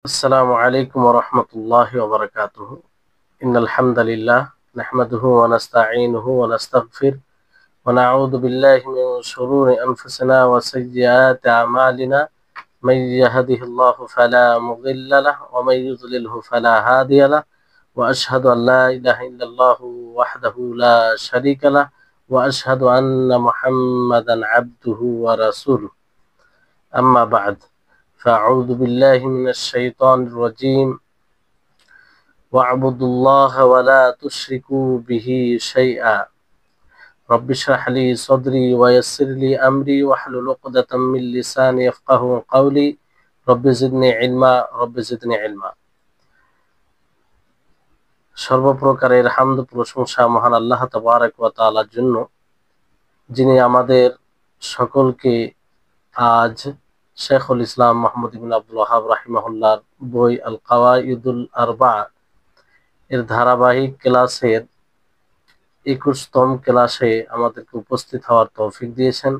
السلام عليكم ورحمة الله وبركاته. إن الحمد لله نحمده ونستعينه ونستغفر ونعوذ بالله من شرور أنفسنا وسيئات أعمالنا. من يهده الله فلا مضل له ومن يضلله فلا هادي له، وأشهد أن لا إله إلا الله وحده لا شريك له، وأشهد أن محمدا عبده ورسوله. أما بعد، فأعوذ بالله من الشيطان الرجيم. واعبدوا الله ولا تشركوا به شيئا رب اشرح لي صدري ويسر لي أمري واحلل عقدة من لساني يفقهوا قولي رب زدني علما رب زدني علما। সর্বপ্রকারের হামদ প্রশংসা মহান আল্লাহ তাবারক ওয়া তাআলার জন্য, যিনি আমাদের সকলকে আজ শেখুল ইসলাম মুহাম্মদ ইবনে আব্দুল ওয়াহাব রাহিমাহুল্লাহর বই আল কাওয়াইদুল আরবা এর ধারাবাহিক ক্লাসের 21তম ক্লাসে আমাদেরকে উপস্থিত হওয়ার তৌফিক দিয়েছেন,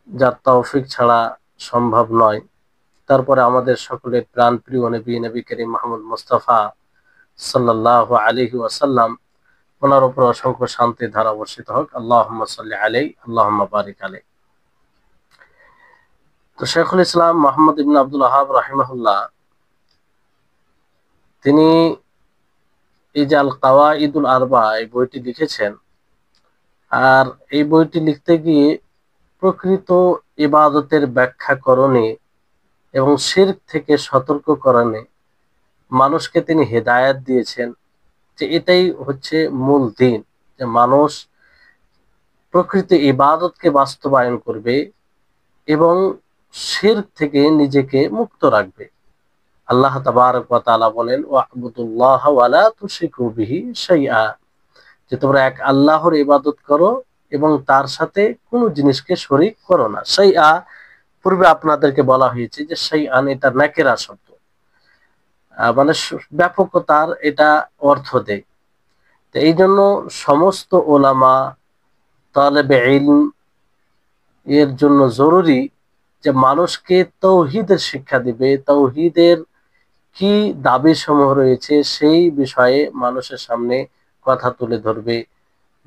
যার তৌফিক ছাড়া সম্ভব নয়। তারপরে আমাদের সকলের প্রাণপ্রিয় নবী করিম মুহাম্মদ মুস্তাফা সাল্লাল্লাহু আলাইহি ওয়াসাল্লাম, ওনার উপর অসংখ্য শান্তির ধারা বর্ষিত হোক। আল্লাহুম্মা সাল্লি আলাইহি আল্লাহুম্মা বারিক আলাইহি। তো শেখুল ইসলাম মুহাম্মদ ইবনে আব্দুল ওয়াহাব রাহিমাহুল্লাহ তিনি এই যে আল কাওয়াইদুল আরবা এই বইটি লিখেছেন, আর এই বইটি লিখতে গিয়ে প্রকৃত ইবাদতের ব্যাখ্যাকরণে এবং শিরক থেকে সতর্ককরণে মানুষকে তিনি হেদায়েত দিয়েছেন যে এটাই হচ্ছে মূল দিন, যে মানুষ প্রকৃত ইবাদতকে বাস্তবায়ন করবে এবং শিরক থেকে নিজেকে মুক্ত রাখবে। আল্লাহ তাবারক ওয়া তাআলা বলেন, ওয়া'বুদুল্লাহ ওয়া লা তুশরিকু বিহি শাইআ, যে তোমরা এক আল্লাহর ইবাদত করো এবং তার সাথে কোনো জিনিসকে শরীক করো না। শাইআ পূর্বে আপনাদেরকে বলা হয়েছে যে শাইআন এটা নাকিরা শব্দ, মানে ব্যাপকতার এটা অর্থ দেয়। তো এই জন্য সমস্ত ওলামা, তালেবে ইলম এর জন্য জরুরি যে মানুষকে তাওহীদের শিক্ষা দিবে, তাওহীদের কি দাবি সমূহ রয়েছে সেই বিষয়ে মানুষের সামনে কথা তুলে ধরবে,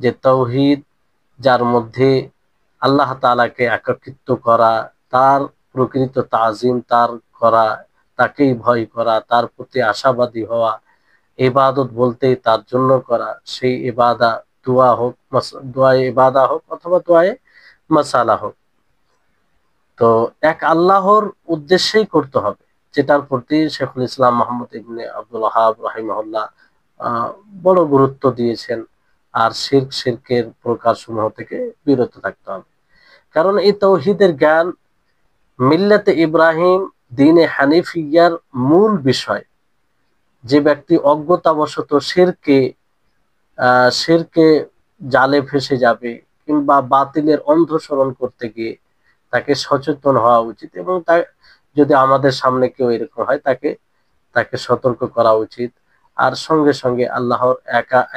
যে তাওহীদ যার মধ্যে আল্লাহ তাআলাকে একাকিত্ব করা, তার প্রকৃত তাজিম তার করা, তাকেই ভয় করা, তার প্রতি আশাবাদী হওয়া, ইবাদত বলতে তার জন্য করা, সেই ইবাদা দোয়া হোক, দোয়ায়ে ইবাদা হোক অথবা দোয়ায়ে মাসালা হোক, তো এক আল্লাহর উদ্দেশ্যেই করতে হবে, যেটার প্রতি শেখুল ইসলাম মুহাম্মদ ইবনে আব্দুল ওয়াহাব রাহিমাহুল্লাহ বড় গুরুত্ব দিয়েছেন। আর শিরকের প্রকারসমূহ থেকে বিরত থাকতে হবে, কারণ এই তাওহীদের জ্ঞান মিল্লাতে ইব্রাহিম দ্বীনে হানিফিয়ার মূল বিষয়। যে ব্যক্তি অজ্ঞতাবশত শিরকে জালে ফেসে যাবে কিংবা বাতিলের অনুসরণ করতে গিয়ে, তাকে সচেতন হওয়া উচিত এবং যদি আমাদের সামনে কেউ এরকম হয় তাকে সতর্ক করা উচিত। আর সঙ্গে সঙ্গে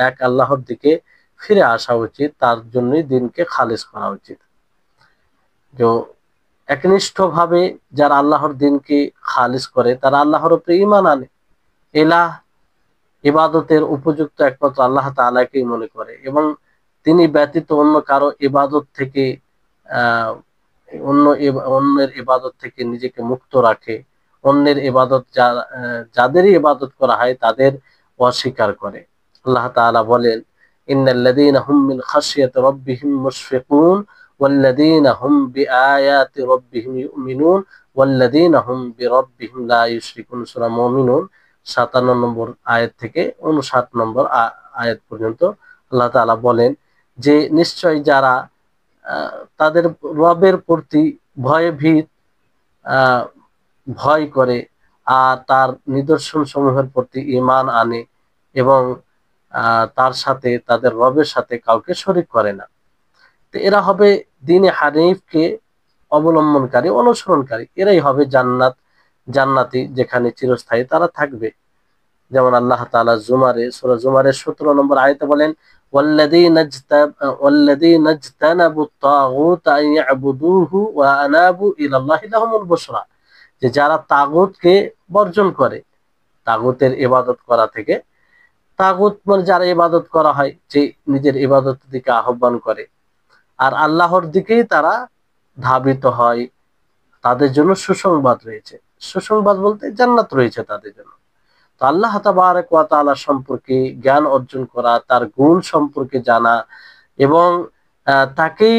এক আল্লাহর দিকে ফিরে আসা উচিত, তার জন্যই দিনকে খালিস করা উচিত। যে একনিষ্ঠভাবে যারা আল্লাহর দিনকে খালিস করে তারা আল্লাহর উপরে ঈমান আনে, ইলাহ ইবাদতের উপযুক্ত একমাত্র আল্লাহ তাআলাকেই মনে করে এবং তিনি ব্যতীত অন্য কারো ইবাদত থেকে অন্যের ইবাদত থেকে নিজেকে মুক্ত রাখে, অন্যের ইবাদত যাদেরই ইবাদত করা হয় তাদের অস্বীকার করে। আল্লাহ তাআলা বলেন, ইন্নাল্লাযীনা হুম মিন খাশিয়াতি রাব্বিহিম মুশফিকুন ওয়াল্লাযীনা হুম বিআয়াতি রাব্বিহিম ইউমিনুন ওয়াল্লাযীনা হুম বিরাব্বিহিম লা ইউশরিকুন। সূরা মুমিনুন 57 নম্বর আয়াত থেকে 59 নম্বর আয়াত পর্যন্ত আল্লাহ তাআলা বলেন যে নিশ্চয় যারা তাদের রবের প্রতি ভয় করে আর তার নিদর্শন সমূহের প্রতি ঈমান আনে এবং তার সাথে তাদের রবের সাথে কাউকে শরীক করে না, তো এরা হবে দ্বীনে হানিফকে অবলম্বনকারী, অনুসরণকারী। এরাই হবে জান্নাতি, যেখানে চিরস্থায়ী তারা থাকবে। যেমন আল্লাহ তাআলা সূরা জুমারের 17 নম্বর আয়াতে বলেন, ওয়াল্লাযীনা ইজতানাবুত তাগুত আন ইয়াবুদুহু ওয়া আনাবু ইলাল্লাহি লাহুমুল বুশরা, যে যারা তাগুতকে বর্জন করে, তাগুতের ইবাদত করা থেকে, তাগুত মানে যারা ইবাদত করা হয়, যে নিজের ইবাদতের দিকে আহ্বান করে আর আল্লাহর দিকেই তারা ধাবিত হয়, তাদের জন্য সুসংবাদ রয়েছে। সুসংবাদ বলতে জান্নাত রয়েছে তাদের জন্য। তো আল্লাহ তাবারক ওয়া তাআলা সম্পর্কে জ্ঞান অর্জন করা, তার গুণ সম্পর্কে জানা এবং তাকেই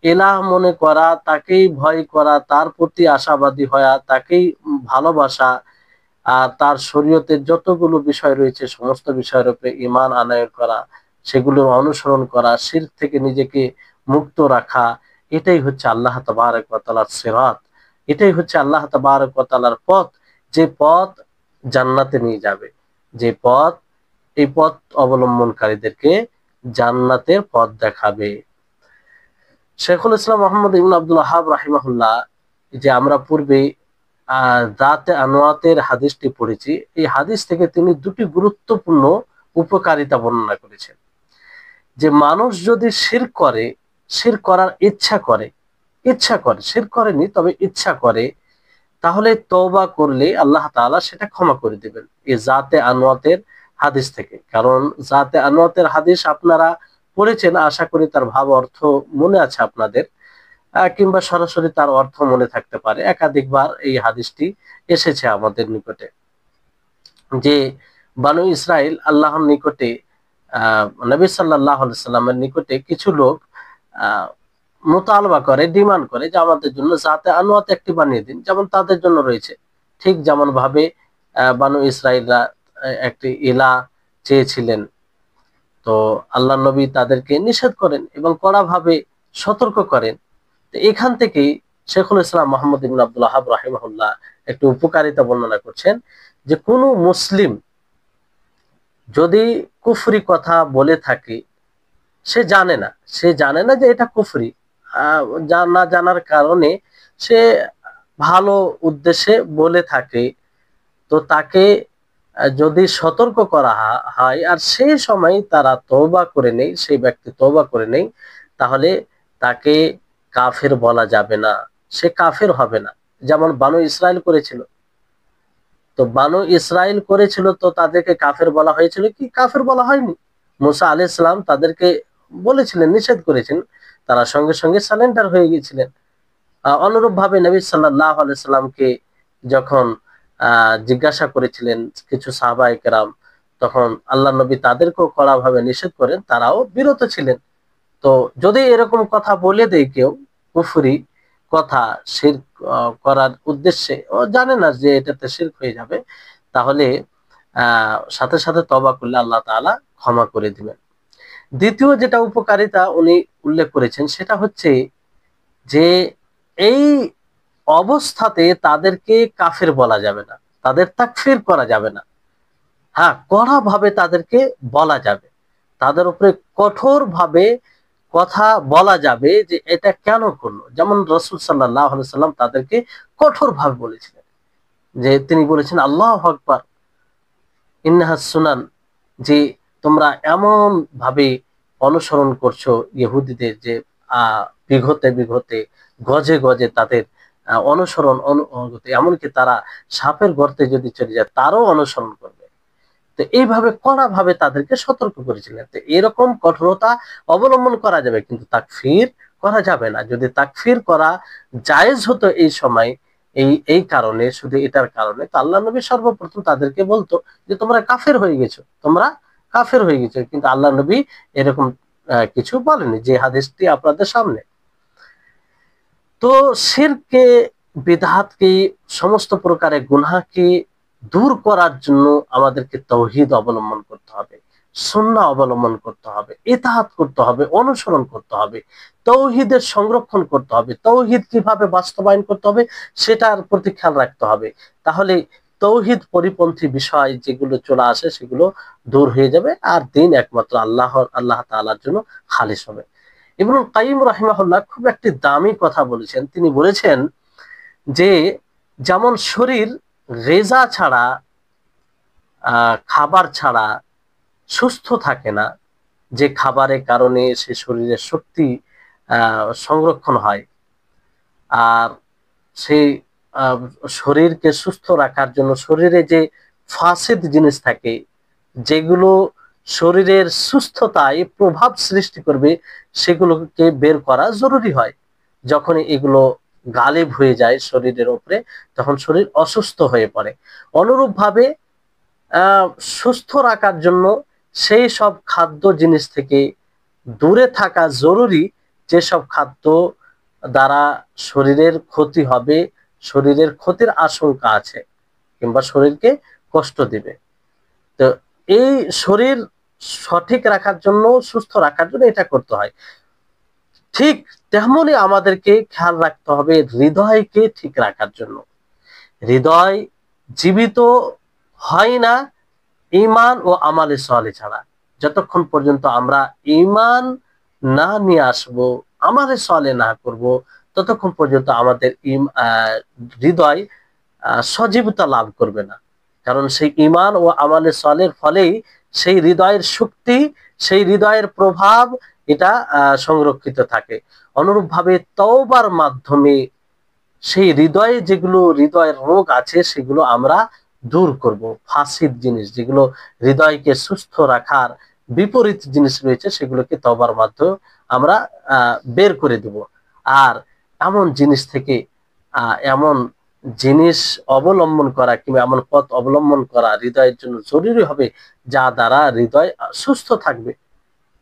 এলাহ মনে করা, তাকেই ভয় করা, তার প্রতি আশাবাদী হওয়া, তাকেই ভালোবাসা, আর তার শরীয়তের যতগুলো বিষয় রয়েছে সমস্ত বিষয়ের উপরে ঈমান আনয়ন করা, সেগুলোর অনুসরণ করা, শিরক থেকে নিজেকে মুক্ত রাখা, এটাই হচ্ছে আল্লাহ তাবারক ওয়া তাআলার সিরাত। এটাই হচ্ছে আল্লাহ তাবারক ওয়া তাআলার পথ, যে পথ জান্নাতে নিয়ে যাবে, যে পথ, এই পথ অবলম্বনকারীদেরকে জান্নাতের পথ দেখাবে। শেখুল ইসলাম মোহাম্মদ ইবনে আব্দুল ওয়াহ্হাব রাহিমাহুল্লাহ, যে আমরা পূর্বে দাতে আনোয়াতের হাদিসটি পড়েছি, এই হাদিস থেকে তিনি দুটি গুরুত্বপূর্ণ উপকারিতা বর্ণনা করেছেন। যে মানুষ যদি শিরক করে, শিরক করার ইচ্ছা করে, শিরক করেনি তবে ইচ্ছা করে, তাহলে তওবা করলে আল্লাহ তাআলা সেটা ক্ষমা করে দিবেন, এই জাতে আনোয়াতের হাদিস থেকে। কারণ জাতে আনোয়াতের হাদিস আপনারা পড়েছেন, আশা করি তার ভাব অর্থ মনে আছে আপনাদের, কিংবা সরাসরি তার অর্থ মনে থাকতে পারে। একাধিকবার এই হাদিসটি এসেছে আমাদের নিকটে, যে বানু ইসরাইল আল্লাহর নিকটে, নবী সাল্লাল্লাহু আলাইহি সাল্লামের নিকটে কিছু লোক মোতালবা করে, ডিমান্ড করে যে আমাদের জন্য জাতে আনোয়াত একটি বানিয়ে দিন, যেমন তাদের জন্য রয়েছে। ঠিক যেমন ভাবে বানু ইসরাইলরা একটি ইলাহ চেয়েছিলেন, তো আল্লাহ নবী তাদেরকে নিষেধ করেন এবং কড়াভাবে সতর্ক করেন। তো এখান থেকেই শেখুল ইসলাম মোহাম্মদ ইবনে আব্দুল ওয়াহ্হাব রাহিমাহুল্লাহ একটু উপকারিতা বর্ণনা করছেন, যে কোনো মুসলিম যদি কুফরি কথা বলে থাকে, সে জানে না যে এটা কুফরি, না জানার কারণে সে ভালো উদ্দেশ্যে বলে থাকে, তো তাকে যদি সতর্ক করা হয় আর সেই সময় তারা তওবা করে নেই, সেই ব্যক্তি তওবা করে নেই, তাহলে তাকে কাফের বলা যাবে না, সে কাফের হবে না। যেমন বানু ইসরাইল করেছিল, তো বানু ইসরাইল করেছিল, তো তাদেরকে কাফের বলা হয়েছিল কি? কাফের বলা হয়নি। মুসা আলাইহিস সালাম তাদেরকে বলেছিলেন, নিষেধ করেছেন, তারা সঙ্গে সঙ্গে সারেন্ডার হয়ে গিয়েছিলেন। অনুরূপ ভাবে নবী সাল্লাল্লাহু আলাইহি সাল্লামকে যখন জিজ্ঞাসা করেছিলেন কিছু সাহাবায়ে কেরাম, তখন আল্লাহ নবী তাদেরকেও কড়াভাবে নিষেধ করেন, তারাও বিরত ছিলেন। তো যদি এরকম কথা বলে দেয় কেউ, কুফরি কথা, শিরক করার উদ্দেশ্যে, ও জানে না যে এটাতে শিরক হয়ে যাবে, তাহলে সাথে সাথে তওবা করলে আল্লাহ তাআলা ক্ষমা করে দিবেন। দ্বিতীয় যেটা উপকারিতা উনি উল্লেখ করেছেন, সেটা হচ্ছে যে এই অবস্থাতে তাদেরকে কাফের বলা যাবে না, তাদের তাকফির করা যাবে না। হ্যাঁ, কড়া ভাবে তাদেরকে বলা যাবে, তাদের উপরে কঠোর ভাবে কথা বলা যাবে যে এটা কেন করলো। যেমন রাসূল সাল্লাল্লাহু আলাইহি সাল্লাম তাদেরকে কঠোর ভাবে বলেছিলেন, যে তিনি বলেছেন আল্লাহু আকবার, ইন্নাহাস সুনান, যে তোমরা এমন ভাবে অনুসরণ করছো ইহুদিদের, যে বিঘতে বিঘতে, গজে গজে তাদের অনুসরণ অনুগতি, এমনকি তারা সাপের গর্তে যদি চলে যায় তারও অনুসরণ করবে। তো এইভাবে কড়া ভাবে তাদেরকে সতর্ক করেছিলেন। তো এরকম কঠোরতা অবলম্বন করা যাবে, কিন্তু তাকফির করা যাবে না। যদি তাকফির করা জায়েজ হতো এই সময়, এই কারণে, শুধু এটার কারণে, তো আল্লাহ নবী সর্বপ্রথম তাদেরকে বলতো যে তোমরা কাফের হয়ে গেছো, তোমরা কাফের হয়ে গেছো। কিন্তু আল্লাহ নবী এরকম কিছু বলেনি, যে হাদিসটি আপনাদের সামনে। তো শিরকে, বিদআতকে, সমস্ত প্রকারের গুনাহকে দূর করার জন্য আমাদেরকে তাওহীদ অবলম্বন করতে হবে, সুন্নাহ অবলম্বন করতে হবে, ইতাআত করতে হবে, অনুসরণ করতে হবে, তাওহীদের সংরক্ষণ করতে হবে, তাওহীদ কিভাবে বাস্তবায়ন করতে হবে সেটার প্রতি খেয়াল রাখতে হবে। তাহলে তাওহীদ পরিপন্থী বিষয় যেগুলো চলে আসে সেগুলো দূর হয়ে যাবে, আর দিন একমাত্র আল্লাহ তাআলার জন্য খালিস হবে। ইবনুল কাইয়িম রাহিমাহুল্লাহ খুব একটি দামি কথা বলেছেন। তিনি বলেছেন যে যেমন শরীর রেজা ছাড়া, খাবার ছাড়া সুস্থ থাকে না, যে খাবারের কারণে সে শরীরের শক্তি সংরক্ষণ হয়, আর সেই আহ, শরীরকে সুস্থ রাখার জন্য শরীরে যে ফাসিদ জিনিস থাকে, যেগুলো শরীরের সুস্থতায় প্রভাব সৃষ্টি করবে, সেগুলোকে বের করা জরুরি হয়। যখন এগুলো গালিব হয়ে যায় শরীরের উপরে, তখন শরীর অসুস্থ হয়ে পড়ে। অনুরূপভাবে আহ সুস্থ রাখার জন্য সেই সব খাদ্য জিনিস থেকে দূরে থাকা জরুরি, যেসব খাদ্য দ্বারা শরীরের ক্ষতি হবে, শরীরের ক্ষতির আশঙ্কা আছে, কিংবা শরীরকে কষ্ট দিবে। তো এই শরীর সঠিক রাখার জন্য, সুস্থ রাখার জন্য এটা করতে হয়। ঠিক তেমনি আমাদেরকে খেয়াল রাখতে হবে হৃদয়কে ঠিক রাখার জন্য। হৃদয় জীবিত হয় না ঈমান ও আমালে সালেহ ছাড়া। যতক্ষণ পর্যন্ত আমরা ঈমান না নিয়ে আসব, আমালে সালেহ না করব, ততক্ষণ পর্যন্ত আমাদের হৃদয় সজীবতা লাভ করবে না। কারণ সেই ঈমান ও আমালে সালেহর ফলেই সেই হৃদয়ের শক্তি, সেই হৃদয়ের প্রভাব এটা সংরক্ষিত থাকে। অনুরূপভাবে তওবার মাধ্যমে সেই হৃদয়ে যেগুলো হৃদয়ের রোগ আছে, সেগুলো আমরা দূর করব। ফাসিদ জিনিস যেগুলো হৃদয়কে সুস্থ রাখার বিপরীত জিনিস রয়েছে, সেগুলোকে তওবার মাধ্যমে আমরা বের করে দেব। আর এমন জিনিস থেকে এমন জিনিস অবলম্বন করা, কিংবা এমন পথ অবলম্বন করা হৃদয়ের জন্য জরুরি হবে, যা দ্বারা হৃদয় সুস্থ থাকবে,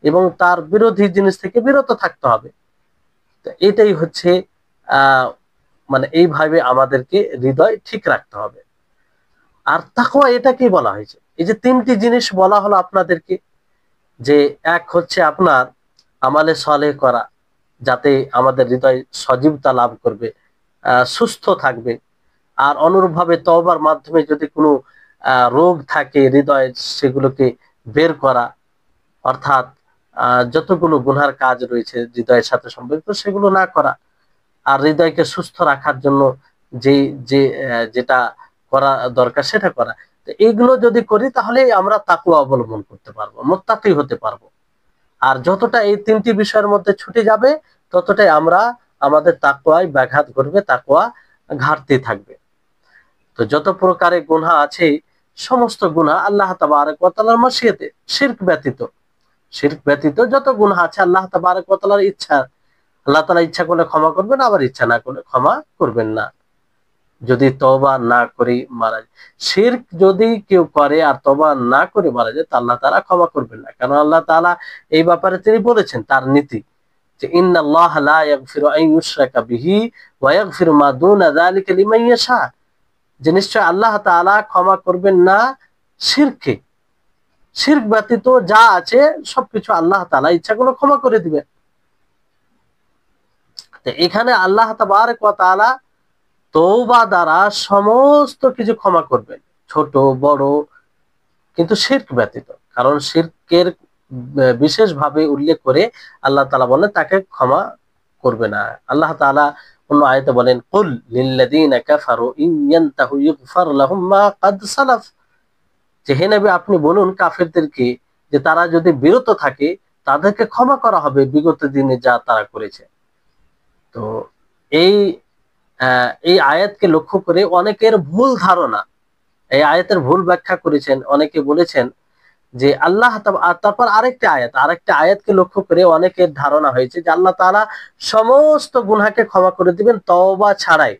এবং তার বিরোধী জিনিস থেকে বিরত থাকতে হবে। তো এটাই হচ্ছে আহ মানে এইভাবে আমাদেরকে হৃদয় ঠিক রাখতে হবে। আর তাকওয়া এটাকেই বলা হয়েছে। এই যে তিনটি জিনিস বলা হলো আপনাদেরকে, যে এক হচ্ছে আপনার আমালে সালেহ করা, যাতে আমাদের হৃদয় সজীবতা লাভ করবে, সুস্থ থাকবে। আর অনুরূপভাবে তওবার মাধ্যমে যদি কোনো রোগ থাকে হৃদয়ের, সেগুলোকে বের করা, অর্থাৎ যতগুলো গুনার কাজ রয়েছে হৃদয়ের সাথে সম্পর্কিত, সেগুলো না করা। আর হৃদয়কে সুস্থ রাখার জন্য যে যে যেটা করা দরকার সেটা করা। তো এইগুলো যদি করি, তাহলে আমরা তাকওয়া অবলম্বন করতে পারবো, মুত্তাকি হতে পারবো। আর যতটা এই তিনটি বিষয়ের মধ্যে ছুটে যাবে, ততটাই আমরা আমাদের তাকওয়ায় ব্যাঘাত ঘটবে, তাকওয়া ঘাটতি থাকবে। তো যত প্রকারের গুনাহ আছে, সমস্ত গুনাহ আল্লাহ তাবারক ওয়া তাআলার মাশিয়াতে, শিরক ব্যতীত, শিরক ব্যতীত যত গুনাহ আছে আল্লাহ তাবারক ওয়া তাআলার ইচ্ছা। আল্লাহ তাআলা ইচ্ছা করলে ক্ষমা করবেন, আবার ইচ্ছা না করলে ক্ষমা করবেন না, যদি তওবা না করে মারা যায়। শিরক যদি কেউ করে আর তওবা না করে মারা যায়, তা আল্লাহ তাআলা ক্ষমা করবেন না। কারণ আল্লাহ তাআলা এই ব্যাপারে তিনি বলেছেন, তার নীতি, যে ইন্নাল্লাহা লা ইয়াগফিরু আন ইউশরাকা বিহি ওয়া ইয়াগফিরু মা দুনা যালিকা লিমান ইয়াশা, যে নিশ্চয় আল্লাহ তাআলা ক্ষমা করবেন না শিরকে, শিরক ব্যতীত যা আছে সবকিছু আল্লাহ তাআলা ইচ্ছা করলে ক্ষমা করে দিবেন। তো এখানে আল্লাহ তাবারক ওয়া তাআলা তওবা দ্বারা সমস্ত কিছু ক্ষমা করবেন, ছোট বড়, কিন্তু শিরক ব্যতীত। কারণ শিরকের বিশেষভাবে উল্লেখ করে আল্লাহ তাআলা বলেন তাকে ক্ষমা করবে না। আল্লাহ তাআলা অন্য আয়াতে বলেন, কুল লিল্লাযীনা কাফারু ইন ইয়ানতাহু ইগফার লাহুম মা ক্বাদ সালাফ, যে হে নবী আপনি বলুন কাফেরদেরকে, যে তারা যদি বিরত থাকে, তাদেরকে ক্ষমা করা হবে বিগত দিনে যা তারা করেছে। তো এই এই আয়াতকে লক্ষ্য করে অনেকের ভুল ধারণা, এই আয়াতের ভুল ব্যাখ্যা করেছেন। অনেকে বলেছেন যে তারপর আরেকটা আয়াতকে লক্ষ্য করে অনেকের ধারণা হয়েছে যে আল্লাহ তাআলা সমস্ত গুনাহকে ক্ষমা করে দিবেন তওবা ছাড়াই।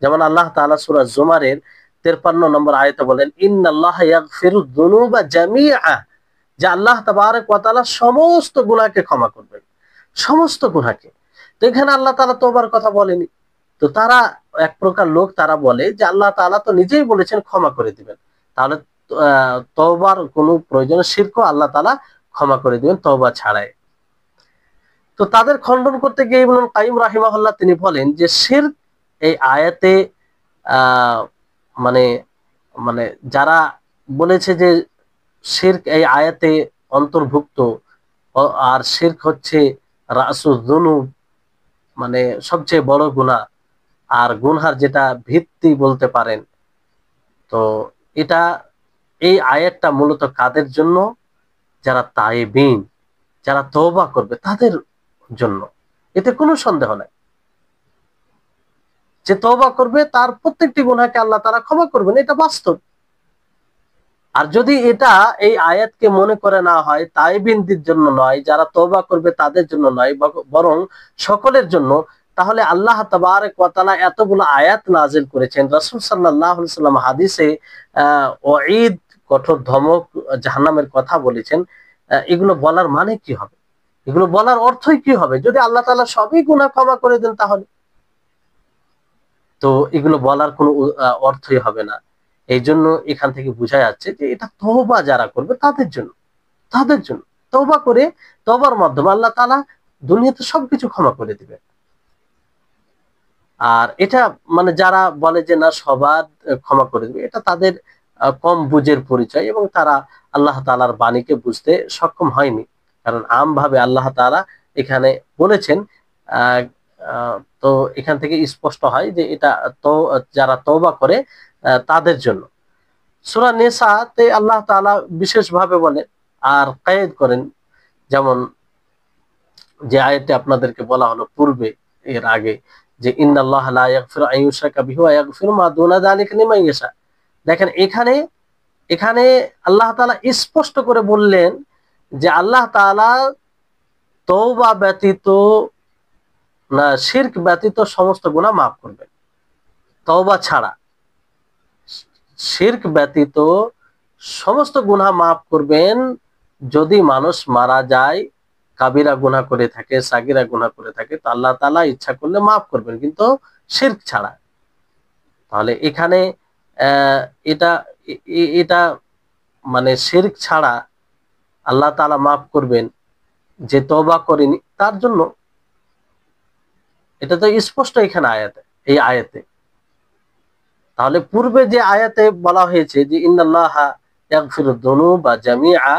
যেমন আল্লাহ তাআলা সূরা জুমারের 53 নম্বর আয়াতে বলেন, ইন্নাল্লাহা ইয়াগফিরুয যুনুবা জামিআ, যে আল্লাহ তাবারক ওয়া তাআলা সমস্ত গুনাহকে ক্ষমা করবেন, সমস্ত গুনাহকে। তো এখানে আল্লাহ তাআলা তওবার কথা বলেনি। তো তারা, এক প্রকার লোক, তারা বলে যে আল্লাহ তাআলা তো নিজেই বলেছেন ক্ষমা করে দিবেন, তাহলে তওবার কোনো প্রয়োজন, শিরকও আল্লাহ তাআলা ক্ষমা করে দিবেন তওবা ছাড়াই। তো তাদের খণ্ডন করতে গিয়ে ইবনুল কাইয়িম রাহিমাহুল্লাহ তিনি বলেন যে শিরক এই আয়াতে আহ মানে মানে যারা বলেছে যে শিরক এই আয়াতে অন্তর্ভুক্ত, আর শিরক হচ্ছে রাসুয যুনুব, মানে সবচেয়ে বড় গুনাহ, আর গুনহার যেটা ভিত্তি বলতে পারেন। তো এটা, এই আয়াতটা মূলত কাদের জন্য? যারা তায়েবিন, যারা তওবা করবে তাদের জন্য, এতে কোনো সন্দেহ নাই। যে তওবা করবে তার প্রত্যেকটি গুনাহকে আল্লাহ তাআলা ক্ষমা করবেন, এটা বাস্তব। আর যদি এটা এই আয়াতকে মনে করে না হয় তাইবিনদের জন্য নয়, যারা তওবা করবে তাদের জন্য নয়, বরং সকলের জন্য, তাহলে আল্লাহ তাবারক ওয়া তাআলা এতগুলো আয়াত নাজিল করেছেন। রাসূল সাল্লাল্লাহু আলাইহি সাল্লাম হাদিসে ওয়াঈদ, কঠোর ধমক, জাহান্নামের কথা বলেছেন। এগুলো বলার মানে কি হবে? এগুলো বলার অর্থই কি হবে? যদি আল্লাহ তাআলা সবই গুনাহ ক্ষমা করে দেন, তাহলে তো এগুলো বলার কোনো অর্থই হবে না। এই জন্য এখান থেকে বোঝা যাচ্ছে যে এটা তওবা যারা করবে তাদের জন্য, তাদের জন্য তওবা করে, তওবার মাধ্যমে আল্লাহ তাআলা দুনিয়াতে সবকিছু ক্ষমা করে দিবে। আর এটা মানে যারা বলে যে না সবার ক্ষমা করে দিবে, এটা তাদের কম বুঝের পরিচয়, এবং তারা আল্লাহ তাআলার বাণীকে বুঝতে সক্ষম হয়নি। কারণ আমভাবে আল্লাহ তাআলা এখানে বলেছেন, আহ, আহ, তো এখান থেকে স্পষ্ট হয় যে এটা তো যারা তওবা করে তাদের জন্য। সূরা নিসাতে আল্লাহ তাআলা বিশেষভাবে বলেন আর কায়েদ করেন, যেমন যে আয়াতে আপনাদেরকে বলা হলো পূর্বে, এর আগে, যে ইন্নাল্লাহা লা ইয়াগফিরু আন ইউশরাকা বিহি ওয়া ইয়াগফিরু মা দুনা যালিকা লিমান ইয়াশা। দেখেন এখানে এখানে আল্লাহ তাআলা স্পষ্ট করে বললেন যে আল্লাহ তাআলা তওবা ব্যতীত, না শিরক ব্যতীত সমস্ত গুনাহ মাফ করবেন। তওবা ছাড়া, শিরক ব্যতীত সমস্ত গুনাহ মাফ করবেন। যদি মানুষ মারা যায়, কাবিরা গুনাহ করে থাকে, সাগিরা গুনাহ করে থাকে, তো আল্লাহ তাআলা ইচ্ছা করলে মাফ করবেন, কিন্তু শিরক ছাড়া। তাহলে এখানে আহ, এটা এটা মানে শিরক ছাড়া আল্লাহ তাআলা মাফ করবেন, যে তওবা করেনি তার জন্য। এটা তো স্পষ্ট এখানে আয়াতে, এই আয়াতে। তাহলে পূর্বে যে আয়াতে বলা হয়েছে যে ইন্নাল্লাহা ইয়াগফিরুদ যুনুবা জামিআ,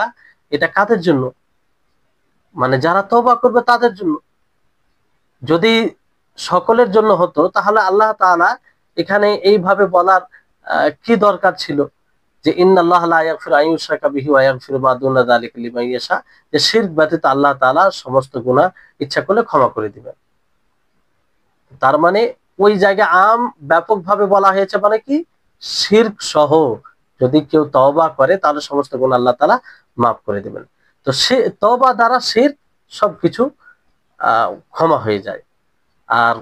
এটা কাদের জন্য? মানে যারা তওবা করবে তাদের জন্য। যদি সকলের জন্য হতো, তাহলে আল্লাহ তাআলা এখানে এইভাবে বলার কি দরকার ছিল যে ইন্নাল্লাহা লা ইয়াগফিরু আন ইউশরাকা বিহি ওয়া ইয়াগফিরু মা দুনা যালিকা লিমান ইয়াশা, যে শিরক ব্যতীত আল্লাহ তাআলা সমস্ত গুনাহ ইচ্ছা করলে ক্ষমা করে দিবেন। তার মানে ওই জায়গায় ব্যাপকভাবে বলা হয়েছে, মানে কি শিরক সহ যদি কেউ তওবা করে তাহলে সমস্ত গুনাহ আল্লাহ তাআলা মাফ করে দিবেন। তো সে তওবা দ্বারা শিরক সবকিছু ক্ষমা হয়ে যায়। আর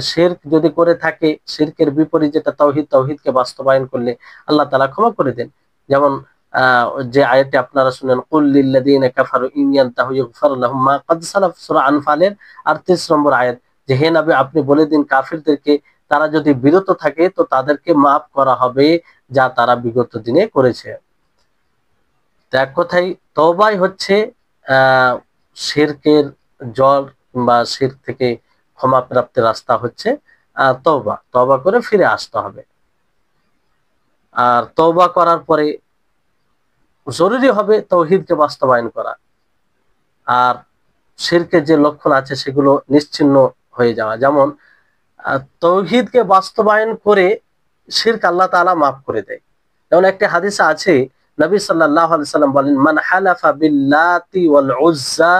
শিরক যদি করে থাকে, শিরকের বিপরীত যেটা তাওহীদ, তাওহীদকে বাস্তবায়ন করলে আল্লাহ তাআলা ক্ষমা করে দেন। যেমন যে আয়াতটি আপনারা শুনেন, কুল লিল্লাযীনা কাফারু ইন ইয়ানতাহু ইগফার লাহুম মা ক্বাদ সালাফ, সূরা আনফালের 38 নম্বর আয়াত, যে হে নবী আপনি বলে দিন কাফিরদেরকে, তারা যদি বিরত থাকে তো তাদেরকে মাফ করা হবে যা তারা বিগত দিনে করেছে। তো এক কথায় তওবাই হচ্ছে শিরকের জড়, কিংবা শিরক থেকে ক্ষমা প্রাপ্তির রাস্তা হচ্ছে তওবা। তওবা করে ফিরে আসতে হবে। আর তওবা করার পরে জরুরি হবে তাওহীদকে বাস্তবায়ন করা। আর শিরকের যে লক্ষণ আছে সেগুলো নিশ্চিহ্ন হয়ে যাওয়া। যেমন তাওহীদকে বাস্তবায়ন করে শিরক আল্লাহ তাআলা মাফ করে দেয়। যেমন একটা হাদিসে আছে, নবী সাল্লাল্লাহু আলাইহি সাল্লাম বলেন, মান হালাফা বিল্লাতি ওয়াল উজ্জা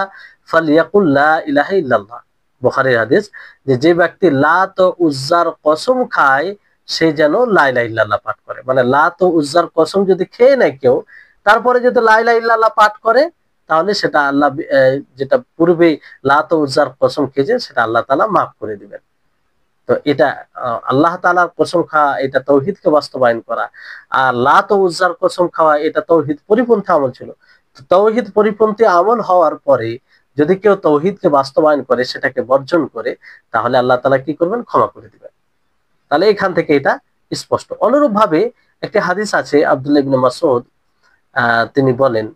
ফালইয়াকুল লা ইলাহা ইল্লাল্লাহ। বুখারীর হাদিস, যে যে ব্যক্তি লাত ও উজ্জার কসম খায় সে যেন লা ইলাহা ইল্লাল্লাহ পাঠ করে। মানে লাত ও উজ্জার কসম যদি খেয়ে নেয় কেউ, তারপরে যদি লা ইলাহা ইল্লাল্লাহ পাঠ করে, তাহলে সেটা আল্লাহ, যেটা পূর্বে লাত ও উজ্জার কসম খেয়েছে সেটা আল্লাহ তাআলা মাফ করে দিবেন। তো এটা আল্লাহ তাআলার কসম খাওয়া, এটা তাওহীদকে বাস্তবায়ন করা। আর লাত ও উজ্জার কসম খাওয়া, এটা তাওহীদ পরিপন্থী আমল ছিল। তো তাওহীদ পরিপন্থী আমল হওয়ার পরে যদি কেউ তাওহীদকে বাস্তবায়ন করে, সেটাকে বর্জন করে, তাহলে আল্লাহ তাআলা কি করবেন? ক্ষমা করে দিবেন। তাহলে এখান থেকে এটা স্পষ্ট। অনুরূপ ভাবে একটি হাদিস আছে, আব্দুল্লাহ ইবনে মাসউদ তিনি বলেন,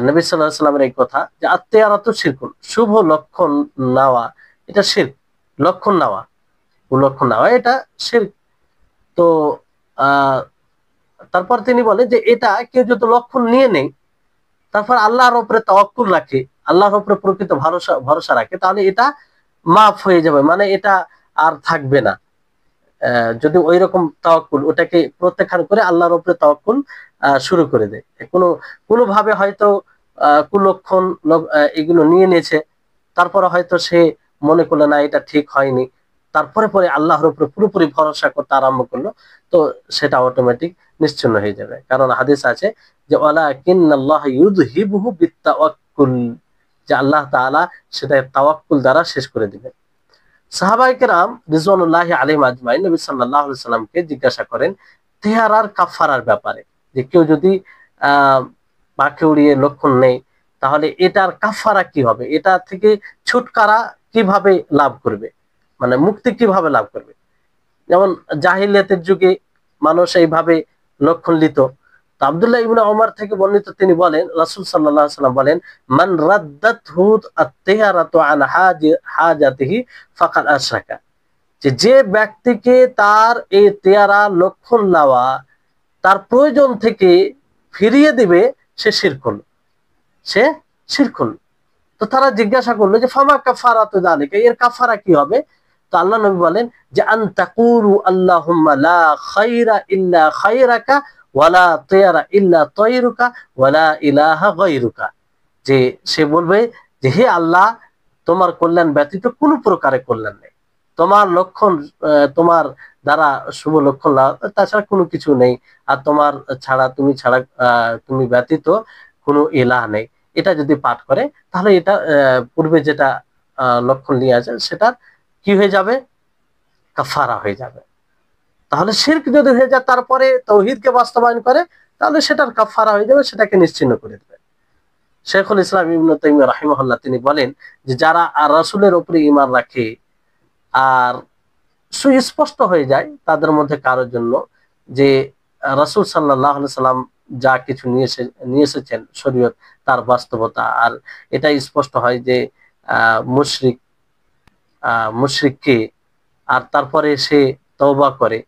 নবী সাল্লাল্লাহু আলাইহি ওয়াসাল্লামের এই কথা, যে আত্তিয়ারাতু শিরকুন, শুভ লক্ষণ নেওয়া এটা শিরক। লক্ষণ নেওয়া, লক্ষণ নেওয়া এটা শিরক। তো তারপর তিনি বলে যে এটা কেউ যদি লক্ষণ নিয়ে নেই, তারপর আল্লাহর উপরে তাওয়াক্কুল রাখে, আল্লাহর উপরে প্রকৃত ভরসা ভরসা রাখে, তাহলে এটা মাফ হয়ে যাবে, মানে এটা আর থাকবে না। যদি ওই রকম তাওয়াক্কুল, ওটাকে প্রত্যাখ্যান করে আল্লাহর উপরে তাওয়াক্কুল শুরু করে দেয়, কোনো ভাবে হয়তো কুলক্ষণ এগুলো নিয়ে নিয়েছে, তারপরে হয়তো সে মনে করলো না এটা ঠিক হয়নি, তারপরে পরে আল্লাহর উপরে পুরোপুরি ভরসা করতে আরম্ভ করলো, তো সেটা অটোমেটিক নিশ্চিন্ন হয়ে যাবে। কারণ হাদিস আছে যে ওয়ালাকিন্নাল্লাহ ইউযহিবুহু বিত্তাওয়াক্কুল, যে আল্লাহ তাআলা সেটা তাওয়াক্কুল দ্বারা শেষ করে দিবেন। সাহাবায়ে কেরাম রিজওয়ানুল্লাহি আলাইহিম আজমাইন নবী সাল্লাল্লাহু আলাইহি সাল্লামকে জিজ্ঞাসা করেন তিহারার কাফারার ব্যাপারে, যে কেউ যদি আহ পাখি উড়িয়ে লক্ষণ নেই, তাহলে এটার কাফারা কি হবে, এটা থেকে ছুটকারা কিভাবে লাভ করবে, মানে মুক্তি কিভাবে লাভ করবে। যেমন জাহিলিয়াতের যুগে মানুষ এইভাবে লক্ষণ নিত। তো আব্দুল্লাহ ইবনে ওমর থেকে বর্ণিত, তিনি বলেন রাসূল সাল্লাল্লাহু আলাইহি সাল্লাম বলেন মান রাদ্দাতহু আত-তিহারাতু আন হাজাতিহি ফাকাদ আশরাকা, যে ব্যক্তিকে তার এই তেয়ারা লক্ষণ নেওয়া তার প্রয়োজন থেকে ফিরিয়ে দিবে, সে শিরক করল, সে শিরক করল। তো তারা জিজ্ঞাসা করলো যে ফামা কাফারাতু যালিকা, এর কাফারা কি হবে। তো আল্লাহ নবী বলেন যে আন তাকুলু আল্লাহুম্মা লা খায়রা ইল্লা খায়রাকা ওয়ালা তায়রা ইল্লা তায়রুকা ওয়ালা ইলাহা গায়রুকা, যে সে বলবে যে হে আল্লাহ, তোমার কল্যাণ ব্যতীত কোনো প্রকারে কল্যাণ নেই, তোমার লক্ষণ তোমার দ্বারা শুভ লক্ষণ তাছাড়া কোনো কিছু নেই, আর তোমার ছাড়া তুমি ব্যতীত কোনো ইলাহ নেই। এটা যদি পাঠ করে তাহলে এটা পূর্বে যেটা লক্ষণ নিয়ে আছে সেটা কি হয়ে যাবে, কাফারা হয়ে যাবে। তাহলে শিরক যদি হয়ে যায় তারপরে তাওহীদকে বাস্তবায়ন করে, তাহলে সেটার কাফারা হয়ে যাবে, সেটাকে নিশ্চিহ্ন করে দেবে। শেখুল ইসলাম ইবনে তাইমিয়া রাহিমাহুল্লাহ তিনি বলেন যে যারা রাসূলের উপরে ঈমান রাখে আর সুস্পষ্ট হয়ে যায় তাদের মধ্যে কারোর জন্য যে রাসূল সাল্লাল্লাহু আলাইহি সাল্লাম যা কিছু নিয়ে এসেছেন শরীয়ত, তার বাস্তবতা, আর এটাই স্পষ্ট হয় যে মুশরিককে, আর তারপরে সে তওবা করে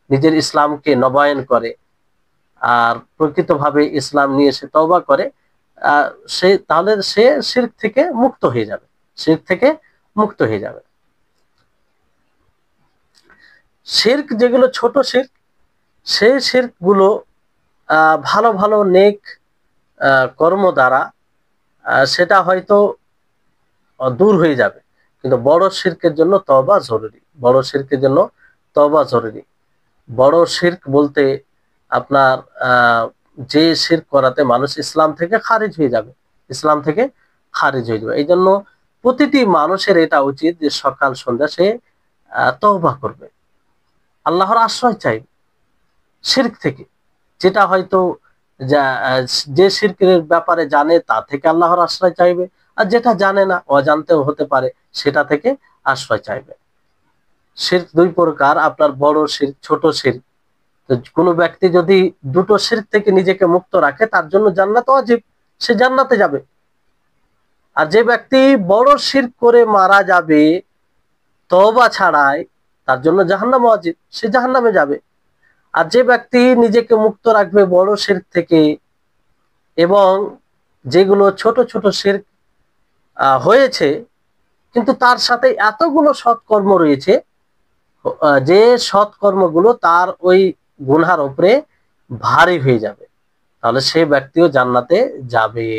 নিজের ইসলামকে নবায়ন করে আর প্রকৃতভাবে ইসলাম নিয়ে সে তওবা করে, তাহলে সে শিরক থেকে মুক্ত হয়ে যাবে, শিরক থেকে মুক্ত হয়ে যাবে। শিরক যেগুলো ছোট শিরক, সেই শিরক গুলো ভালো ভালো নেক কর্ম দ্বারা সেটা হয়তো দূর হয়ে যাবে, কিন্তু বড় শিরকের জন্য তওবা জরুরি, বড় শিরকের জন্য তওবা জরুরি। বড় শিরক বলতে আপনার যে শিরক করাতে মানুষ ইসলাম থেকে খারিজ হয়ে যাবে, ইসলাম থেকে খারিজ হয়ে যাবে। এই জন্য প্রতিটি মানুষের এটা উচিত যে সকাল সন্ধ্যা সে তওবা করবে, আল্লাহর আশ্রয় চাইবে শিরক থেকে, যেটা হয়তো যে শিরকের ব্যাপারে জানে তা থেকে আল্লাহর আশ্রয় চাইবে, আর যেটা জানে না অজান্তেও হতে পারে সেটা থেকে আশ্রয় চাইবে। শিরক দুই প্রকার, আপনার বড় শিরক, ছোট শিরক। তো কোনো ব্যক্তি যদি দুটো শিরক থেকে নিজেকে মুক্ত রাখে তার জন্য জান্নাত ওয়াজিব, সে জান্নাতে যাবে। আর যে ব্যক্তি বড় শিরক করে মারা যাবে তওবা ছাড়াই, তার জন্য জাহান্নাম ওয়াজিব, সে জাহান্নামে যাবে। আর যে ব্যক্তি নিজেকে মুক্ত রাখবে বড় শিরক থেকে, এবং যেগুলো ছোট ছোট শিরক হয়েছে কিন্তু তার সাথে এতগুলো সৎকর্ম রয়েছে, যে সৎকর্মগুলো তার ওই গুনহার উপরে ভারী হয়ে যাবে, তাহলে সে ব্যক্তিও জান্নাতে যাবে,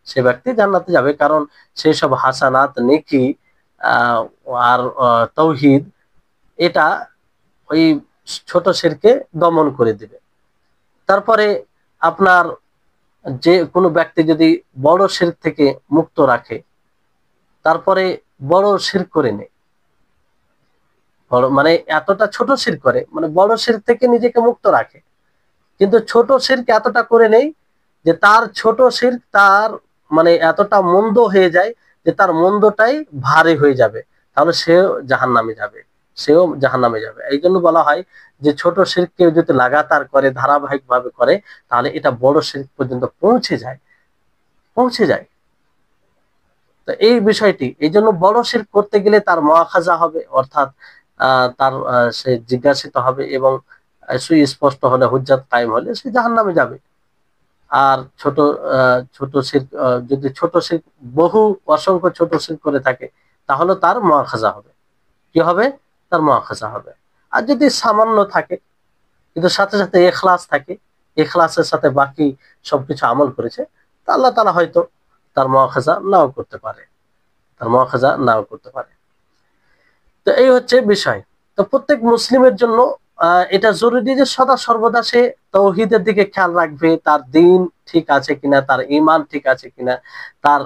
সে ব্যক্তি জান্নাতে যাবে। কারণ সেই সব হাসানাত, নেকি আর তাওহীদ, এটা ওই ছোট শিরকে দমন করে দিবে। তারপরে আপনার যে কোনো ব্যক্তি যদি বড় শিরক থেকে মুক্ত রাখে, তারপরে বড় শিরক করে নেয়, বড় মানে এতটা ছোট শিরক করে, মানে বড় শিরক থেকে নিজেকে মুক্ত রাখে, কিন্তু ছোট শিরক এতটা করে নেই যে তার ছোট শিরক তার মানে এতটা মন্দ হয়ে যায় যে তার মন্দটাই ভারী হয়ে যাবে, তাহলে সেও জাহান্নামে যাবে, সেও জাহান্নামে যাবে। এই জন্য বলা হয় যে ছোট শিরক কেউ যদি লাগাতার করে, ধারাবাহিক ভাবে করে, তাহলে এটা বড় শিরক পর্যন্ত পৌঁছে যায়, পৌঁছে যায়। তো এই বিষয়টি, এই জন্য বড় শিরক করতে গেলে তার মুআখাযা হবে, অর্থাৎ তার সে জিজ্ঞাসিত হবে, এবং সুস্পষ্ট হলে, হুজ্জাত কায়েম হলে সে জাহান্নামে যাবে। আর ছোট শিরক, যদি ছোট শিরক বহু অসংখ্য ছোট শিরক করে থাকে, তাহলে তার মুআখাযা হবে, কি হবে, তার মুআখাযা হবে। আর যদি সামান্য থাকে কিন্তু সাথে সাথে ইখলাস থাকে, ইখলাসের সাথে বাকি সবকিছু আমল করেছে, তা আল্লাহ তাআলা হয়তো তার মুআখাযা নাও করতে পারে, তার মুআখাযা নাও করতে পারে। তো এই হচ্ছে বিষয়। তো প্রত্যেক মুসলিমের জন্য এটা জরুরি যে সদা সর্বদা সে তাওহীদের দিকে খেয়াল রাখবে, তার দিন ঠিক আছে কিনা, তার ঈমান ঠিক আছে কিনা, তার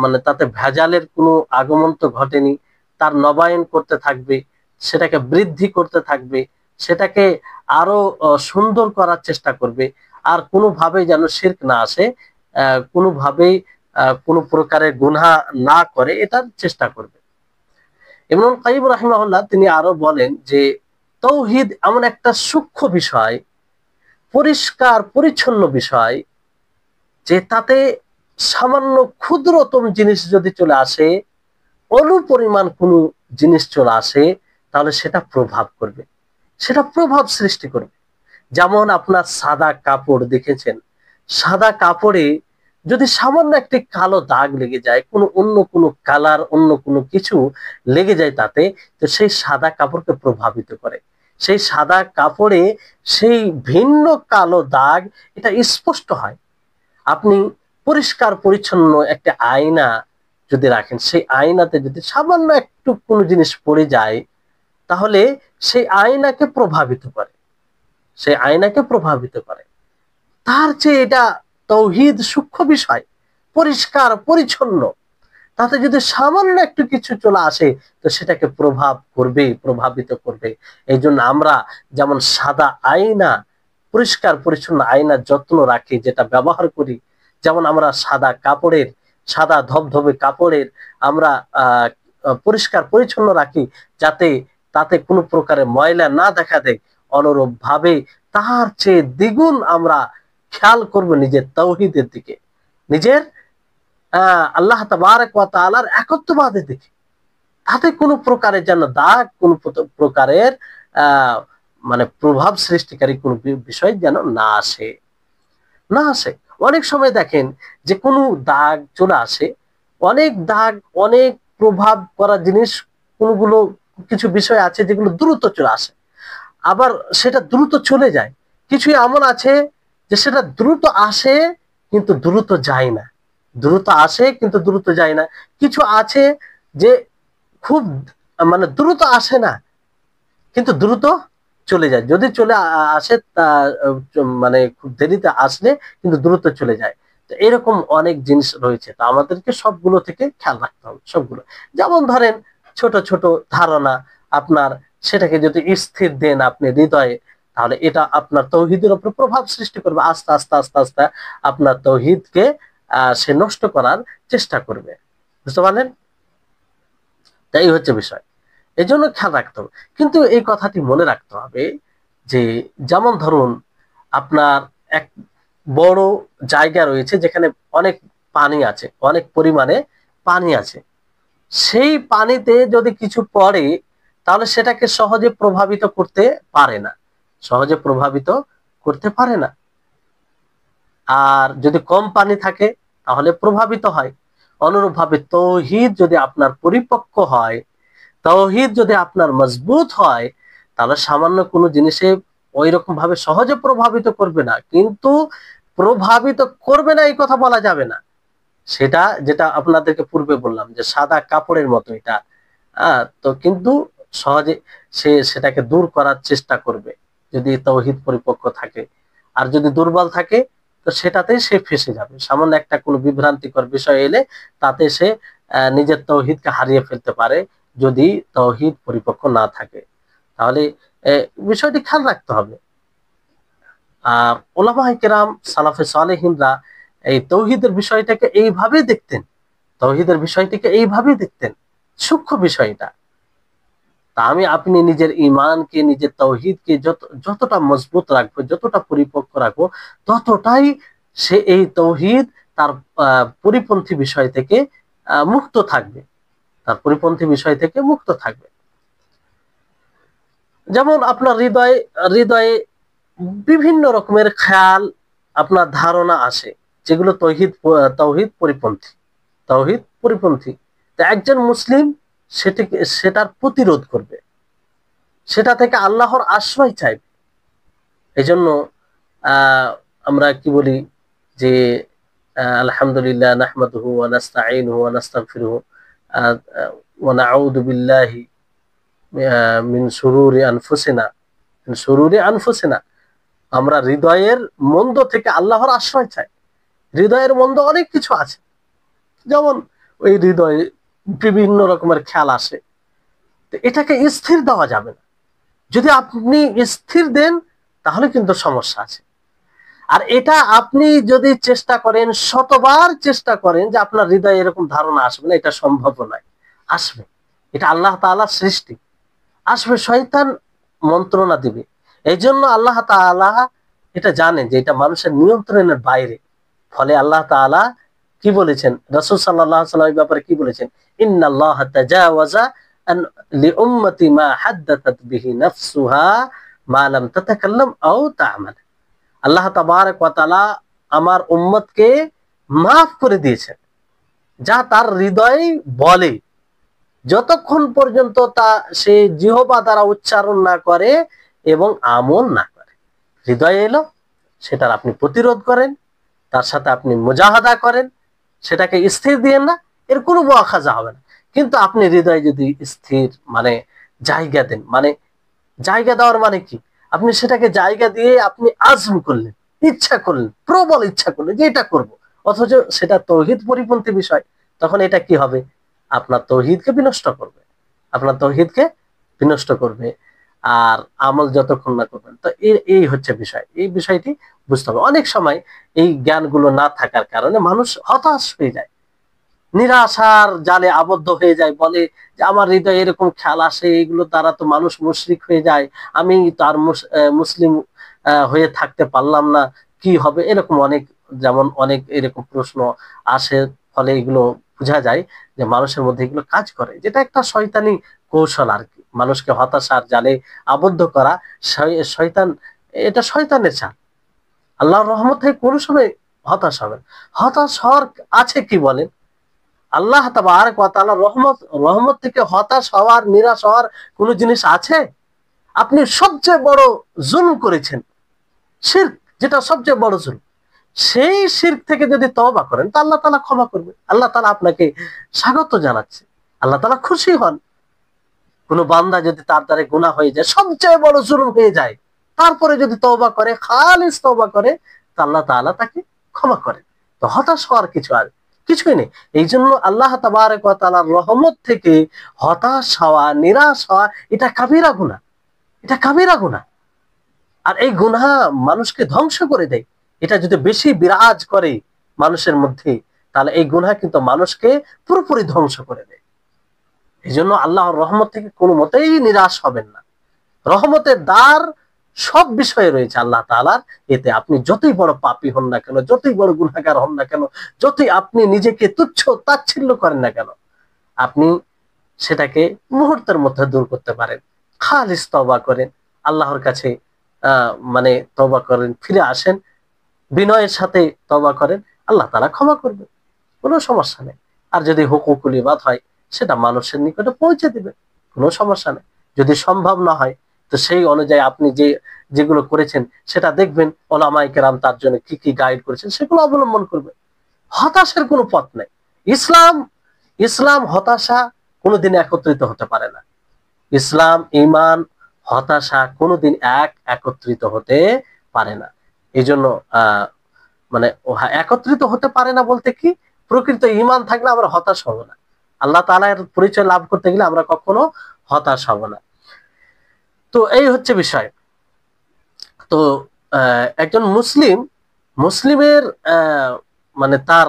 মানে তাতে ভেজালের কোনো আগমন তো ঘটেনি, তার নবায়ন করতে থাকবে, সেটাকে বৃদ্ধি করতে থাকবে, সেটাকে আরো সুন্দর করার চেষ্টা করবে। আর কোনোভাবেই যেন শিরক না আসে, কোনোভাবেই কোনো প্রকারের গুনাহ না করে, এটার চেষ্টা করবে। ইবনুল কাইয়িম রাহিমাহুল্লাহ তিনি আরো বলেন যে তাওহীদ এমন একটা সূক্ষ্ম বিষয়, পরিষ্কার পরিচ্ছন্ন বিষয়, যে তাতে সামান্য ক্ষুদ্রতম জিনিস যদি চলে আসে, অনুপরিমাণ কোনো জিনিস চলে আসে, তাহলে সেটা প্রভাব করবে, সেটা প্রভাব সৃষ্টি করবে। যেমন আপনার সাদা কাপড় দেখেছেন, সাদা কাপড়ে যদি সামান্য একটি কালো দাগ লেগে যায়, কোনো অন্য কোনো কালার, অন্য কোনো কিছু লেগে যায় তাতে, তো সেই সাদা কাপড়কে প্রভাবিত করে। সেই সাদা কাপড়ে সেই ভিন্ন কালো দাগ এটা স্পষ্ট হয়। আপনি পরিষ্কার পরিচ্ছন্ন একটা আয়না যদি রাখেন, সেই আয়নাতে যদি সামান্য একটু কোনো জিনিস পড়ে যায়, তাহলে সেই আয়নাকে প্রভাবিত করে, সেই আয়নাকে প্রভাবিত করে। তার চেয়ে এটা তাওহীদ সূক্ষ্ম বিষয়, পরিষ্কার পরিচ্ছন্ন, তাতে যদি সামান্য একটু কিছু চলে আসে, তো সেটাকে প্রভাব করবে, প্রভাবিত করবে। এই জন্য আমরা যেমন সাদা আয়না, পরিষ্কার পরিচ্ছন্ন আয়নার যত্ন রাখি, যেটা ব্যবহার করি, যেমন আমরা সাদা কাপড়ের, সাদা ধবধবে কাপড়ের আমরা পরিষ্কার পরিচ্ছন্ন রাখি, যাতে তাতে কোনো প্রকারের ময়লা না দেখা দেয়, অনুরূপ ভাবে তার চেয়ে দ্বিগুণ আমরা খেয়াল করব নিজের তাওহীদের দিকে, নিজের আল্লাহ তাবারক ওয়া তাআলার একত্ববাদের দিকে। তাতে কোনো প্রকারের যেন দাগ, কোনো প্রকারের মানে প্রভাব সৃষ্টিকারী কোনো বিষয় যেন না আসে, না আসে। অনেক সময় দেখেন যে কোনো দাগ চলে আসে, অনেক দাগ, অনেক প্রভাব করা জিনিস, কোনগুলো কিছু বিষয় আছে যেগুলো দ্রুত চলে আসে, আবার সেটা দ্রুত চলে যায়। কিছু এমন আছে যে সেটা দ্রুত আসে কিন্তু দ্রুত যায় না, দ্রুত আসে কিন্তু দ্রুত যায় না। কিছু আছে যে খুব মানে দ্রুত আসে না কিন্তু দ্রুত চলে যায়, যদি চলে আসে তা মানে খুব দেরিতে আসলে কিন্তু দ্রুত চলে যায়। তো এরকম অনেক জিনিস রয়েছে, তো আমাদেরকে সবগুলো থেকে খেয়াল রাখতে হবে, সবগুলো। যেমন ধরেন ছোট ছোট ধারণা আপনার, সেটাকে যদি স্থির দেন আপনি হৃদয়ে, তাহলে এটা আপনার তৌহিদের উপর প্রভাব সৃষ্টি করবে। আস্তে আস্তে আস্তে আস্তে আপনার তৌহিদকে সে নষ্ট করার চেষ্টা করবে। বুঝতে পারলেন? তাই হচ্ছে বিষয়। এই জন্য খেয়াল রাখতে হবে। কিন্তু এই কথাটি মনে রাখতে হবে যে, যেমন ধরুন আপনার এক বড় জায়গা রয়েছে যেখানে অনেক পানি আছে, অনেক পরিমাণে পানি আছে। সেই পানিতে যদি কিছু পড়ে, তাহলে সেটাকে সহজে প্রভাবিত করতে পারে না, সহজে প্রভাবিত করতে পারে না। আর যদি কম পানি থাকে তাহলে প্রভাবিত হয়। অনুরূপভাবে তৌহিদ যদি আপনার পরিপক্ক হয়, তাওহীদ যদি আপনার মজবুত হয়, তাহলে সামান্য কোনো জিনিসে ওই রকম ভাবে সহজে প্রভাবিত করবে না। কিন্তু প্রভাবিত করবে না এই কথা বলা যাবে না। সেটা যেটা আপনাদেরকে পূর্বে বললাম যে সাদা কাপড়ের মতো এটা, তো কিন্তু সহজে সে সেটাকে দূর করার চেষ্টা করবে যদি তাওহীদ পরিপক্ক থাকে। আর যদি দুর্বল থাকে, তো সেটাতে সে ফেঁসে যাবে। সামান্য একটা কোনো বিভ্রান্তিকর বিষয় এলে তাতে সে নিজের তাওহীদকে হারিয়ে ফেলতে পারে, যদি তাওহীদ পরিপক্ক না থাকে। তাহলে বিষয়টি খেয়াল রাখতে হবে। উলামায়ে কেরাম, সালাফে সালেহিনরা এই তাওহীদের বিষয়টাকে এইভাবে দেখতেন, তাওহীদের বিষয়টিকে এইভাবে দেখতেন, সূক্ষ্ম বিষয়টা। তা আমি আপনি নিজের ঈমানকে, নিজের তাওহীদকে যতটা মজবুত রাখবো, যতটা পরিপক্ক রাখবো, ততটাই সে এই তাওহীদ তার পরিপন্থী বিষয় থেকে মুক্ত থাকবে, তার পরিপন্থী বিষয় থেকে মুক্ত থাকবে। যেমন আপনার হৃদয়ে হৃদয়ে বিভিন্ন রকমের খেয়াল, আপনার ধারণা আসে, যেগুলো তাওহীদ পরিপন্থী, তাওহীদ পরিপন্থী। তো একজন মুসলিম সেটার প্রতিরোধ করবে, সেটা থেকে আল্লাহর আশ্রয় চাইবে। এই জন্য আমরা কি বলি যে আলহামদুলিল্লাহ নাহমাদুহু ওয়া নাস্তাঈনুহু ওয়া নাস্তাগফিরুহু ওয়া নাউযু বিল্লাহি মিন শুরুরি আনফুসিনা, মিন শুরুরি আনফুসিনা, আমরা হৃদয়ের মন্দ থেকে আল্লাহর আশ্রয় চাই। হৃদয়ের মন্দ অনেক কিছু আছে, যেমন ওই হৃদয়ে বিভিন্ন রকমের খেয়াল আসে, তো এটাকে স্থির দেওয়া যাবে না। যদি আপনি স্থির দেন তাহলে কিন্তু সমস্যা আছে। আর এটা আপনি যদি চেষ্টা করেন, শতবার চেষ্টা করেন যে আপনার হৃদয়ে এরকম ধারণা আসবে না, এটা সম্ভব নয়। আসবে, এটা আল্লাহ তাআলার সৃষ্টি, আসবে, শয়তান মন্ত্রণা দিবে। এই জন্য আল্লাহ তাআলা এটা জানেন যে এটা মানুষের নিয়ন্ত্রণের বাইরে। ফলে আল্লাহ তাআলা কি বলেছেন, রাসূল সাল্লাল্লাহু আলাইহি ওয়াসাল্লামের ব্যাপারে কি বলেছেন, ইন্নাল্লাহা তাজাওয়াজা আন লিউম্মতি মা হাদ্দাতাত বিহি নাফসুহা মা লাম তাতাকাল্লাম আও তা'মাল। আল্লাহ তাবারক ওয়া তাআলা আমার উম্মতকে মাফ করে দিয়েছেন যা তার হৃদয় বলে, যতক্ষণ পর্যন্ত তা সে জিহ্বা দ্বারা উচ্চারণ না করে এবং আমল না করে। হৃদয়ে এলো, সেটার আপনি প্রতিরোধ করেন, তার সাথে আপনি মুজাহাদা করেন, সেটাকে স্থির দিয়েন না, এর কোনো মুআখাজা হবে না। কিন্তু আপনি হৃদয়ে যদি স্থির মানে জায়গা দেন, মানে জায়গা দেওয়ার মানে কি, আপনি সেটাকে জায়গা দিয়ে আপনি আজম করলেন, ইচ্ছা করলেন, প্রবল ইচ্ছা করলেন যে এটা করব, অথচ সেটা তৌহিদ পরিপন্থী বিষয়, তখন এটা কি হবে, আপনার তৌহিদকে বিনষ্ট করবে, আপনার তৌহিদকে বিনষ্ট করবে। আর আমল যতক্ষণ না করবেন, তো এই হচ্ছে বিষয়, এই বিষয়টি বুঝতে হবে। অনেক সময় এই জ্ঞানগুলো না থাকার কারণে মানুষ হতাশ হয়ে যায়, নিরাশার জালে আবদ্ধ হয়ে যায়, বলে যে আমার হৃদয়ে এরকম খেয়াল আসে, এগুলো দ্বারা তো মানুষ মুশরিক হয়ে যায়, আমি তার মুসলিম হয়ে থাকতে পারলাম না, কি হবে, এরকম অনেক, যেমন অনেক এরকম প্রশ্ন আসে। ফলে এগুলো বোঝা যায় যে মানুষের মধ্যে এগুলো কাজ করে, যেটা একটা শয়তানি কৌশল আর কি, মানুষকে হতাশার জালে আবদ্ধ করা। শয়তান, এটা শয়তানের চাল। আল্লাহর রহমত থেকে কোনো সময় হতাশ হবে, হতাশ হওয়ার আছে কি বলেন, আল্লাহ তাবারক ওয়া তাআলা রহমত থেকে হতাশ হওয়ার, নিরাশ হওয়ার কোন জিনিস আছে? আপনি সবচেয়ে বড় জুলম করেছেন, শিরক, যেটা সবচেয়ে বড় জুলম, সেই শিরক থেকে যদি তওবা করেন তো আল্লাহ তাআলা ক্ষমা করবে। আল্লাহ তাআলা আপনাকে স্বাগত জানাচ্ছে, আল্লাহ তাআলা খুশি হন। কোন বান্দা যদি তার দ্বারা গুনাহ হয়ে যায়, সবচেয়ে বড় জুলম হয়ে যায়, তারপরে যদি তওবা করে, খালিস তওবা করে, তো আল্লাহ তাআলা তাকে ক্ষমা করেন। তো হতাশ হওয়ার কিছু আর কিছুই নেই। এই জন্য আল্লাহ তাবারক ওয়া তাআলার রহমত থেকে হতাশ হওয়া, নিরাশ হওয়া, এটা কাবিরা গুনাহ, এটা কাবিরা গুনাহ। আর এই গুনাহ মানুষকে ধ্বংস করে দেয়। এটা যদি বেশি বিরাজ করে মানুষের মধ্যে, তাহলে এই গুনাহ কিন্তু মানুষকে পুরোপুরি ধ্বংস করে দেয়। এই জন্য আল্লাহর রহমত থেকে কোনো মতেই নিরাশ হবেন না। রহমতের দ্বার সব বিষয়ে রয়েছে আল্লাহ তাআলার। এতে আপনি যতই বড় পাপী হন না কেন, যতই বড় গুনাহগার হন না কেন, যতই আপনি নিজেকে তুচ্ছ তাচ্ছিল্য করেন না কেন, আপনি সেটাকে মুহূর্তের মধ্যে দূর করতে পারেন। খালিস তওবা করেন, আল্লাহর কাছে মানে তওবা করেন, ফিরে আসেন, বিনয়ের সাথে তওবা করেন, আল্লাহ তাআলা ক্ষমা করবেন, কোনো সমস্যা নেই। আর যদি হুকুকুল ইবাদ হয়, সেটা মানুষের নিকটে পৌঁছে দিবেন, কোনো সমস্যা নেই। যদি সম্ভব না হয়, তো সেই অনুযায়ী আপনি যেগুলো করেছেন সেটা দেখবেন, ওলামায়ে কেরাম তার জন্য কি কি গাইড করেছেন, সেগুলো অবলম্বন করবেন। হতাশার কোনো পথ নেই। ইসলাম ইসলাম হতাশা কোনোদিন একত্রিত হতে পারে না। ইসলাম, ঈমান, হতাশা কোনোদিন একত্রিত হতে পারে না। এই জন্য মানে একত্রিত হতে পারে না বলতে কি, প্রকৃত ঈমান থাকলে আমরা হতাশ হব না। আল্লাহ তাআলার পরিচয় লাভ করতে গেলে আমরা কখনো হতাশ হব না। তো এই হচ্ছে বিষয়। তো একজন মুসলিমের মানে তার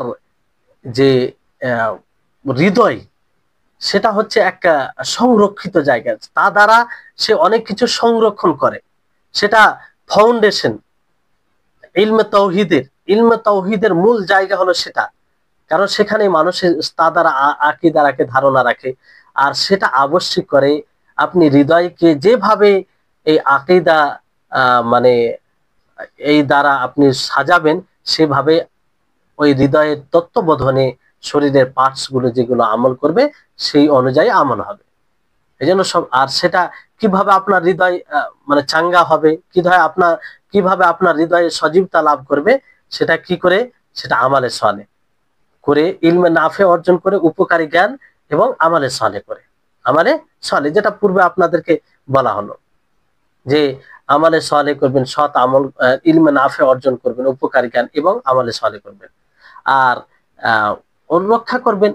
যে হৃদয়, সেটা হচ্ছে একটা সংরক্ষিত জায়গা, তা দ্বারা সে অনেক কিছু সংরক্ষণ করে। সেটা ফাউন্ডেশন, ইলমে তাওহীদের মূল জায়গা হলো সেটা। কারণ সেখানে মানুষের তা দ্বারা আকীদা রাখে, ধারণা রাখে। আর সেটা আবশ্যক করে আপনি হৃদয়কে যেভাবে এই আকীদা মানে এই দ্বারা আপনি সাজাবেন, সেভাবে ওই হৃদয়ের তত্ত্ববোধনে শরীরের পার্টস গুলো যেগুলো আমল করবে, সেই অনুযায়ী আমল হবে। এই জন্য সব, আর সেটা কিভাবে আপনার হৃদয় মানে চাঙ্গা হবে, কিভাবে আপনার হৃদয়ে সজীবতা লাভ করবে, সেটা কি করে, সেটা আমালে সালে করে, ইলমে নাফে অর্জন করে, উপকারী জ্ঞান এবং আমালে সালে করে। আমালে সলে, যেটা পূর্বে আপনাদেরকে বলা হলো যে আমালে সলে করবেন, সৎ আমল, ইলমে নাফে অর্জন করবেন, উপকারী জ্ঞান এবং আমালে সলে করবেন। আর রক্ষা করবেন,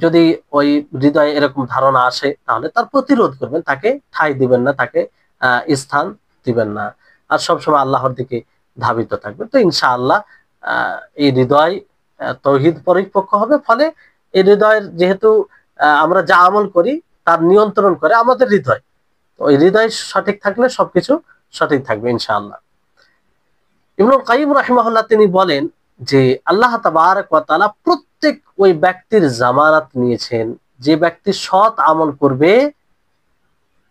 যদি ওই হৃদয়ে এরকম ধারণা আসে তাহলে তার প্রতিরোধ করবেন, তাকে ঠাঁই দিবেন না, তাকে স্থান দিবেন না, আর সবসময় আল্লাহর দিকে ধাবিত থাকবেন। তো ইনশাআল্লাহ এই হৃদয় তৌহিদ পরিপক্ক হবে। ফলে এই হৃদয়ের যেহেতু আমরা যা আমল করি তার নিয়ন্ত্রণ করে আমাদের হৃদয়, ওই হৃদয় সঠিক থাকলে সবকিছু সঠিক থাকবে ইনশাআল্লাহ। ইবনুল কাইয়িম রাহিমাহুল্লাহ তিনি বলেন যে আল্লাহ তাবারক ওয়া তাআলা প্রত্যেক ওই ব্যক্তির জামানত নিয়েছেন, যে ব্যক্তি সৎ আমল করবে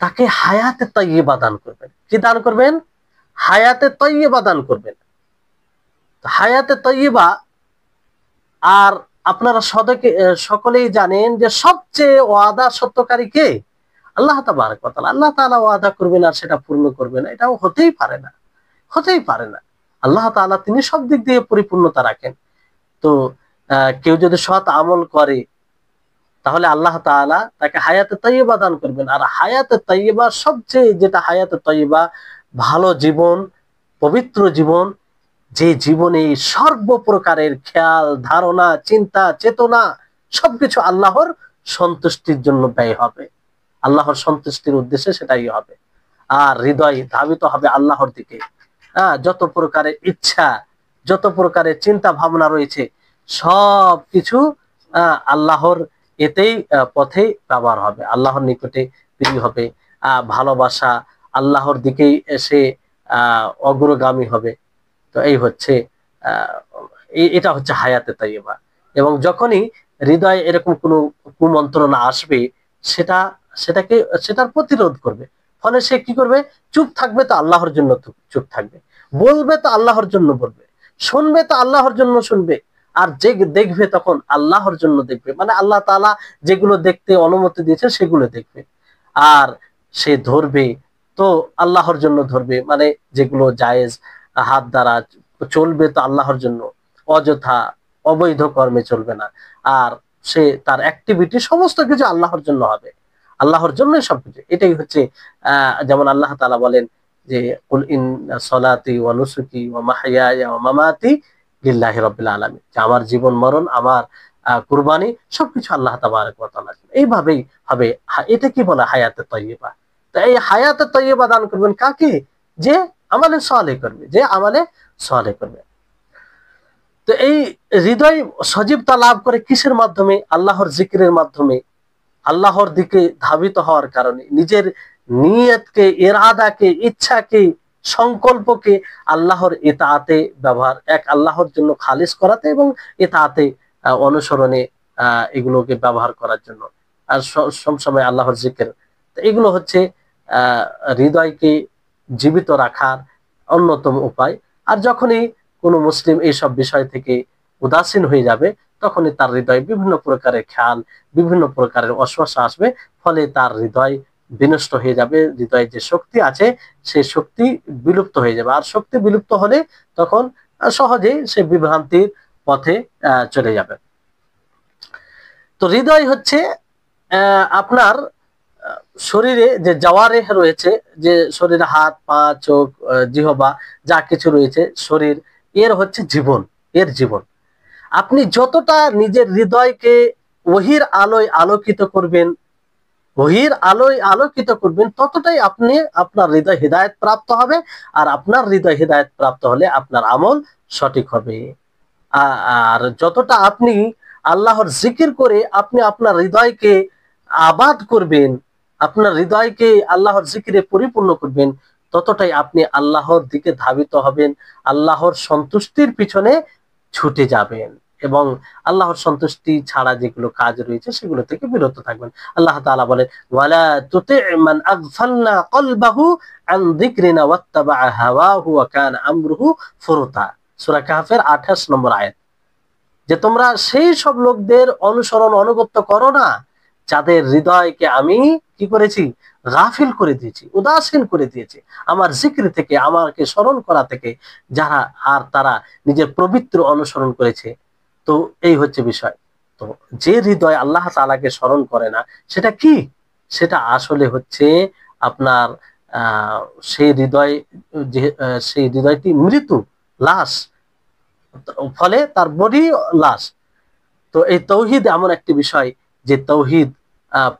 তাকে হায়াতে তাইয়্যিবা দান করবেন। কি দান করবেন? হায়াতে তাইয়্যিবা দান করবেন। হায়াতে তাইয়্যিবা, আর আপনারা সকলেই জানেন যে সবচেয়ে ওয়াদা সত্যকারী কে? আল্লাহ তাবারক ওয়া তাআলা। আল্লাহ তাআলা ওয়াদা করবেন আর সেটা পূর্ণ করবে না, এটাও হতেই পারে না, হতেই পারে না। আল্লাহ তাআলা তিনি সব দিক দিয়ে পরিপূর্ণতা রাখেন। তো কেউ যদি সৎ আমল করে তাহলে আল্লাহ তাআলা তাকে হায়াতে তাইয়্যিবা দান করবেন। আর হায়াতে তাইয়্যিবা সবচেয়ে যেটা হায়াতে তাইয়্যিবা, ভালো জীবন, পবিত্র জীবন, যে জীবনে সর্বপ্রকারের খেয়াল, ধারণা, চিন্তা, চেতনা সবকিছু আল্লাহর সন্তুষ্টির জন্য ব্যয় হবে, আল্লাহর সন্তুষ্টির উদ্দেশ্যে সেটাই হবে। আর হৃদয় ধাবিত হবে আল্লাহর দিকে। যত প্রকারের ইচ্ছা, যত প্রকারের চিন্তা ভাবনা রয়েছে সব কিছু আল্লাহর এতেই পথে ব্যবহার হবে, আল্লাহর নিকটে প্রিয় হবে, ভালোবাসা আল্লাহর দিকেই এসে অগ্রগামী হবে। তো এই হচ্ছে এটা হচ্ছে হায়াতে তাইয়্যিবা। এবং যখনই হৃদয়ে এরকম কোনো কুমন্ত্রণা আসবে সেটার প্রতিরোধ করবে। ফলে সে কি করবে? চুপ থাকবে তো আল্লাহর জন্য চুপ থাকবে, বলবে তো আল্লাহর জন্য বলবে, শুনবে তো আল্লাহর জন্য শুনবে, আর যে দেখবে তখন আল্লাহর জন্য দেখবে, মানে আল্লাহ তাআলা যেগুলো দেখতে অনুমতি দিয়েছে সেগুলো দেখবে। আর সে ধরবে তো আল্লাহর জন্য ধরবে, মানে যেগুলো জায়েজ হাত দ্বারা চলবে তো আল্লাহর জন্য, অযথা অবৈধ কর্মে চলবে না। আর সে তার অ্যাক্টিভিটি সমস্ত কিছু আল্লাহর জন্য হবে, আল্লাহর জন্য সবকিছু। এটাই হচ্ছে যেমন আল্লাহ তাআলা বলেন যে কুল ইন্না সলাতি ওয়া নুসুকি ওয়া মাহইয়ায়া ওয়া মামাতি লিল্লাহি রাব্বিল আলামিন, যে আমার জীবন মরণ, আমার কুরবানি সবকিছু আল্লাহ তাবারক ওয়া তাআলার জন্য। এইভাবেই হবে। এটা কি বলে? হায়াতে তাইয়্যিবা। তো এই হায়াতে তাইয়্যিবা দান করবেন কাকে? যে আমালে সালেহ করবে, যে আমালে সালেহ করবে। তো এই হৃদয় সজীবতা লাভ করে কিসের মাধ্যমে? আল্লাহর জিকিরের মাধ্যমে, আল্লাহর দিকে ধাবিত হওয়ার কারণে, নিজের নিয়তকে, ইরাদাকে, ইচ্ছাকে, সংকল্পকে আল্লাহর ইতাআতে ব্যবহার, এক আল্লাহর জন্য খালিস করাতে এবং ইতাআতে অনুসরণে এগুলোকে ব্যবহার করার জন্য, আর সবসময় আল্লাহর জিকির। তো এগুলো হচ্ছে হৃদয়কে জীবিত রাখার অন্যতম উপায়। আর যখনই কোনো মুসলিম এইসব বিষয় থেকে উদাসীন হয়ে যাবে তখনই তার হৃদয়ে বিভিন্ন প্রকারের খেয়াল, বিভিন্ন প্রকারের ওয়াসওয়াসা আসবে, ফলে তার হৃদয় বিনষ্ট হয়ে যাবে, হৃদয়ে যে শক্তি আছে সেই শক্তি বিলুপ্ত হয়ে যাবে। আর শক্তি বিলুপ্ত হলে তখন সহজেই সে বিভ্রান্তির পথে চলে যাবে। তো হৃদয় হচ্ছে আপনার শরীরে যে জাওয়ারিহ রয়েছে, যে শরীরে হাত, পা, চোখ, জিহ্বা যা কিছু রয়েছে শরীর, এর হচ্ছে জীবন, এর জীবন। আপনি যতটা নিজের হৃদয়কে ওহীর আলোয় আলোকিত করবেন, ওহীর আলোয় আলোকিত করবেন, ততটাই আপনি আপনার হৃদয় হিদায়াত প্রাপ্ত হবে। আর আপনার হৃদয় হিদায়াত প্রাপ্ত হলে আপনার আমল সঠিক হবে। আর যতটা আপনি আল্লাহর জিকির করে আপনি আপনার হৃদয়কে আবাদ করবেন, আপনার হৃদয়কে আল্লাহর জিকিরে পরিপূর্ণ করবেন, ততটাই আপনি আল্লাহর দিকে ধাবিত হবেন, আল্লাহর সন্তুষ্টির পিছনে ছুটে যাবেন এবং আল্লাহর সন্তুষ্টি ছাড়া যেগুলো কাজ রয়েছে সেগুলো থেকে বিরত থাকবেন। আল্লাহ তাআলা বলেন ওয়ালা তুতি মান আগফালনা কলবাহু আন যিকরিনা ওয়াত্তাবা হাওয়াহু ওয়া কানা আমরুহু ফুরতা, সূরা কাহফের 28 নম্বর আয়াত। যে তোমরা সেই সব লোকদের অনুসরণ অনুগত্য করো না যাদের হৃদয়কে আমি কি করেছি? গাফিল করে দিয়েছি, উদাসীন করে দিয়েছি আমার জিকির থেকে, আমাকে স্মরণ করা থেকে, যারা আর তারা নিজের প্রবৃত্তির অনুসরণ করেছে। তো এই হচ্ছে বিষয়। তো যে হৃদয় আল্লাহ তাআলাকে স্মরণ করে না সেটা কি? সেটা আসলে হচ্ছে আপনার সেই হৃদয়, যে সেই হৃদয়টি মৃত্যু লাশ, ফলে তার বডি লাশ। তো এই তৌহিদ এমন একটি বিষয় যে তৌহিদ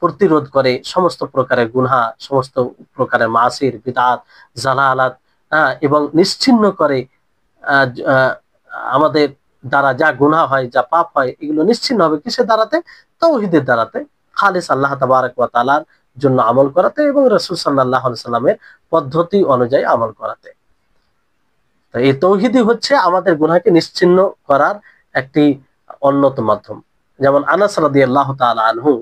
প্রতিরোধ করে সমস্ত প্রকারের গুনাহ, সমস্ত প্রকারের মাসির বিদআত, জালালাত, এবং নিশ্চিহ্ন করে আমাদের দ্বারা যা গুনাহ হয়, যা পাপ হয়, এগুলো নিশ্চিহ্ন হবে কিসের দ্বারাতে? তৌহিদের দ্বারাতে, খালিস আল্লাহ তাবারাক ওয়া তাআলার জন্য আমল করাতে এবং রাসূল সাল্লাল্লাহু আলাইহি সাল্লামের পদ্ধতি অনুযায়ী আমল করাতে। তো এই তৌহিদই হচ্ছে আমাদের গুনাহকে নিশ্চিহ্ন করার একটি অন্যতম মাধ্যম। যেমন আনাস রাদিয়াল্লাহু তাআলা আনহু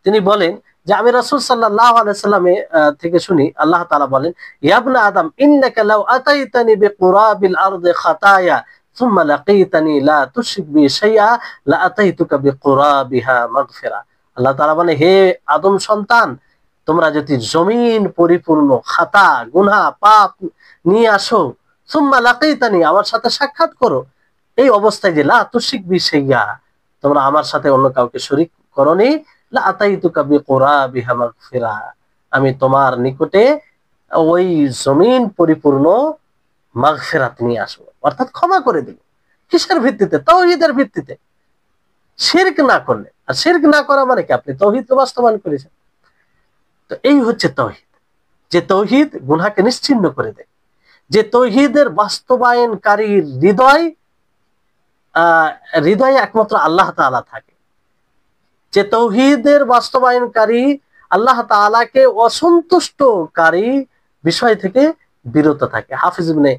তিনি বলেন যে আমি রাসূল সাল্লাল্লাহু আলাইহি সাল্লামের থেকে শুনি, আল্লাহ তাআলা বলেন, ইয়া ইবনা আদম ইন্নাকা লাউ আতাইতানি বিকুরাবিল আরদি খাতায়া সুম্মা লাকীতানি লা তুশরিক বি শাইআ লা আতাইতুকা বিকুরাবিহা মাগফিরা। আল্লাহ তাআলা বলেন, হে আদম সন্তান, তোমরা যদি জমিন পরিপূর্ণ খাতা, গুনাহ, পাপ নিয়ে আসো, সুম্মা লাকীতানি, আমার সাথে সাক্ষাৎ করো, এই অবস্থায় যে লা তুশরিক বি শাইআ, তোমরা আমার সাথে অন্য কাউকে শরীক করনি, লা আতাইতুকা বিকুরাবিহা মাগফিরা, আমি তোমার নিকটে ওই জমিন পরিপূর্ণ মাগফিরাত নিয়ে আসবো, অর্থাৎ ক্ষমা করে দিব। কিসের ভিত্তিতে? তাওহীদের ভিত্তিতে, শিরক না করলে। আর শিরক না করা মানে কি? আপনি তাওহীদকে বাস্তবায়ন করেছেন। তো এই হচ্ছে তাওহীদ, যে তাওহীদ গুনাহকে নিশ্চিহ্ন করে দেয়, যে তাওহীদের বাস্তবায়নকারীর হৃদয়ে একমাত্র আল্লাহ তাআলা থাকে, যে তৌহিদের বাস্তবায়নকারী আল্লাহ তাআলাকে অসন্তুষ্টকারী বিষয় থেকে বিরত থাকে। হাফিজ ইবনে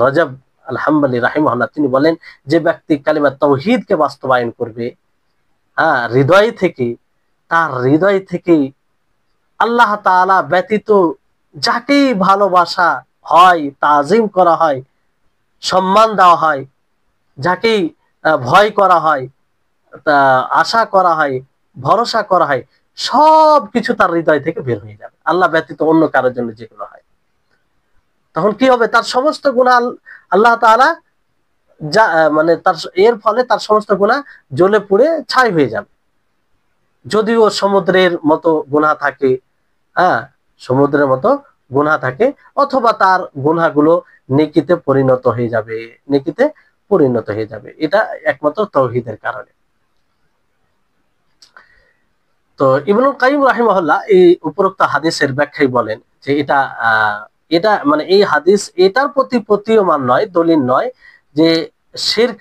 রজব আল হাম্বলি রাহিমাহুল্লাহ তিনি বলেন, যে ব্যক্তি কালিমা তাওহীদকে বাস্তবায়ন করবে হৃদয় থেকে, তার হৃদয় থেকে আল্লাহ তাআলা ব্যতীত যাকেই ভালোবাসা হয়, তাজিম করা হয়, সম্মান দেওয়া হয়, যাকেই ভয় করা হয়, আশা করা হয়, ভরসা করা হয়, সব কিছু তার হৃদয় থেকে বের হয়ে যাবে, আল্লাহ ব্যতীত অন্য কারোর জন্য যেগুলো হয়। তখন কি হবে? তার সমস্ত গুনাহ আল্লাহ তাআলা যা মানে তার এর ফলে তার সমস্ত গুনাহ জ্বলে পুড়ে ছাই হয়ে যাবে। যদিও সমুদ্রের মতো গুনাহ থাকে, সমুদ্রের মতো গুনাহ থাকে, অথবা তার গুনাহগুলো নেকিতে পরিণত হয়ে যাবে, নেকিতে পরিণত হয়ে যাবে। এটা একমাত্র তাওহীদের কারণে। তো ইবনুল কাইয়িম রাহিমাহুল্লাহ এই উপরোক্ত হাদিসের ব্যাখ্যায় বলেন যে এটা মানে এই হাদিস এটার প্রতি প্রতীয়মান নয়, দলিল নয় যে শিরক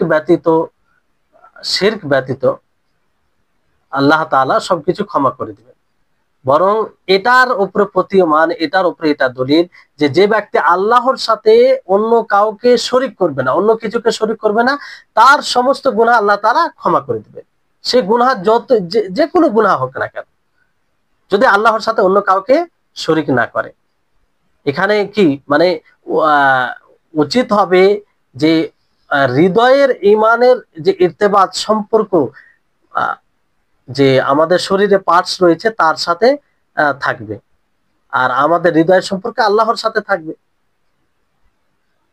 ব্যতীত আল্লাহ তাআলা সবকিছু ক্ষমা করে দিবেন, বরং এটার উপরে প্রতীয়মান, এটার উপরে এটা দলিল যে যে ব্যক্তি আল্লাহর সাথে অন্য কাউকে শরীক করবে না, অন্য কিছুকে শরীক করবে না, তার সমস্ত গুনাহ আল্লাহ তাআলা ক্ষমা করে দিবেন। সে গুনাহ যত যে কোনো গুনাহ হোক না কেন, যদি আল্লাহর সাথে অন্য কাউকে শরীক না করে। এখানে কি মানে উচিত হবে যে হৃদয়ের ঈমানের যে ইরতিবাত, সম্পর্ক, যে আমাদের শরীরে পার্টস রয়েছে তার সাথে থাকবে, আর আমাদের হৃদয়ের সম্পর্কে আল্লাহর সাথে থাকবে।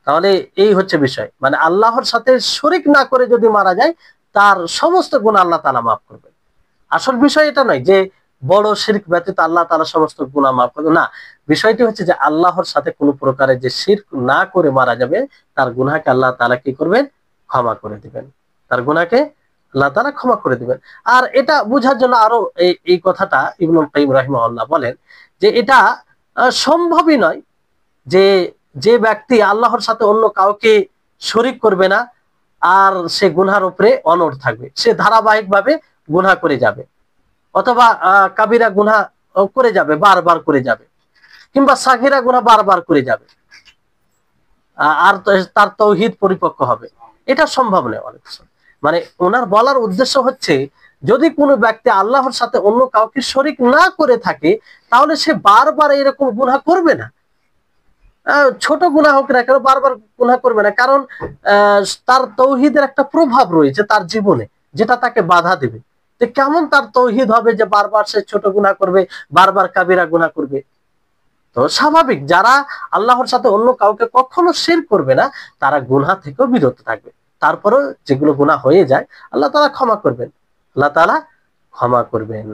তাহলে এই হচ্ছে বিষয়, মানে আল্লাহর সাথে শরীক না করে যদি মারা যায়, তার সমস্ত গুনাহ আল্লাহ তাআলা মাফ করবেন। আসল বিষয় এটা নয় যে বড় শিরক ব্যতীত আল্লাহ তাআলা সমস্ত গুনাহ মাফ করবেন, না। বিষয়টি হচ্ছে যে আল্লাহর সাথে কোনো প্রকারের যে শিরক না করে মারা যাবে, তার গুনাহকে আল্লাহ তাআলা কি করবেন? ক্ষমা করে দিবেন। তার গুনাহকে আল্লাহ তাআলা ক্ষমা করে দিবেন। আর এটা বোঝার জন্য আরো এই কথাটা ইবনুল কাইয়িম রাহিমাহুল্লাহ বলেন যে এটা সম্ভবই নয় যে যে ব্যক্তি আল্লাহর সাথে অন্য কাউকে শরীক করবে না আর সে গুনহার উপরে অনড় থাকবে, সে ধারাবাহিকভাবে গুনাহ করে যাবে, অথবা কাবিরা গুনাহ করে যাবে, বারবার করে যাবে, কিংবা সাগিরা গুনাহ বারবার করে যাবে, আর তার তাওহীদ পরিপক্ক হবে, এটা সম্ভব নয়। মানে ওনার বলার উদ্দেশ্য হচ্ছে, যদি কোনো ব্যক্তি আল্লাহর সাথে অন্য কাউকে শরীক না করে থাকে, তাহলে সে বারবার এরকম গুনাহ করবে না। ছোট গুনাহ হোক না কেন, বারবার গুনাহ করবে না, কারণ তার তাওহীদের একটা প্রভাব রয়েছে তার জীবনে, যেটা তাকে বাধা দেবে। তো কেমন তার তাওহীদ হবে যে বারবার সে ছোট গুনাহ করবে, বারবার কাবিরা গুনাহ করবে? তো স্বাভাবিক, যারা আল্লাহর সাথে অন্য কাউকে কখনো শিরক করবে না, তারা গুনাহ থেকেও বিরত থাকবে। তারপরেও যেগুলো গুনাহ হয়ে যায়, আল্লাহ তাআলা ক্ষমা করবেন, আল্লাহ তাআলা ক্ষমা করবেন।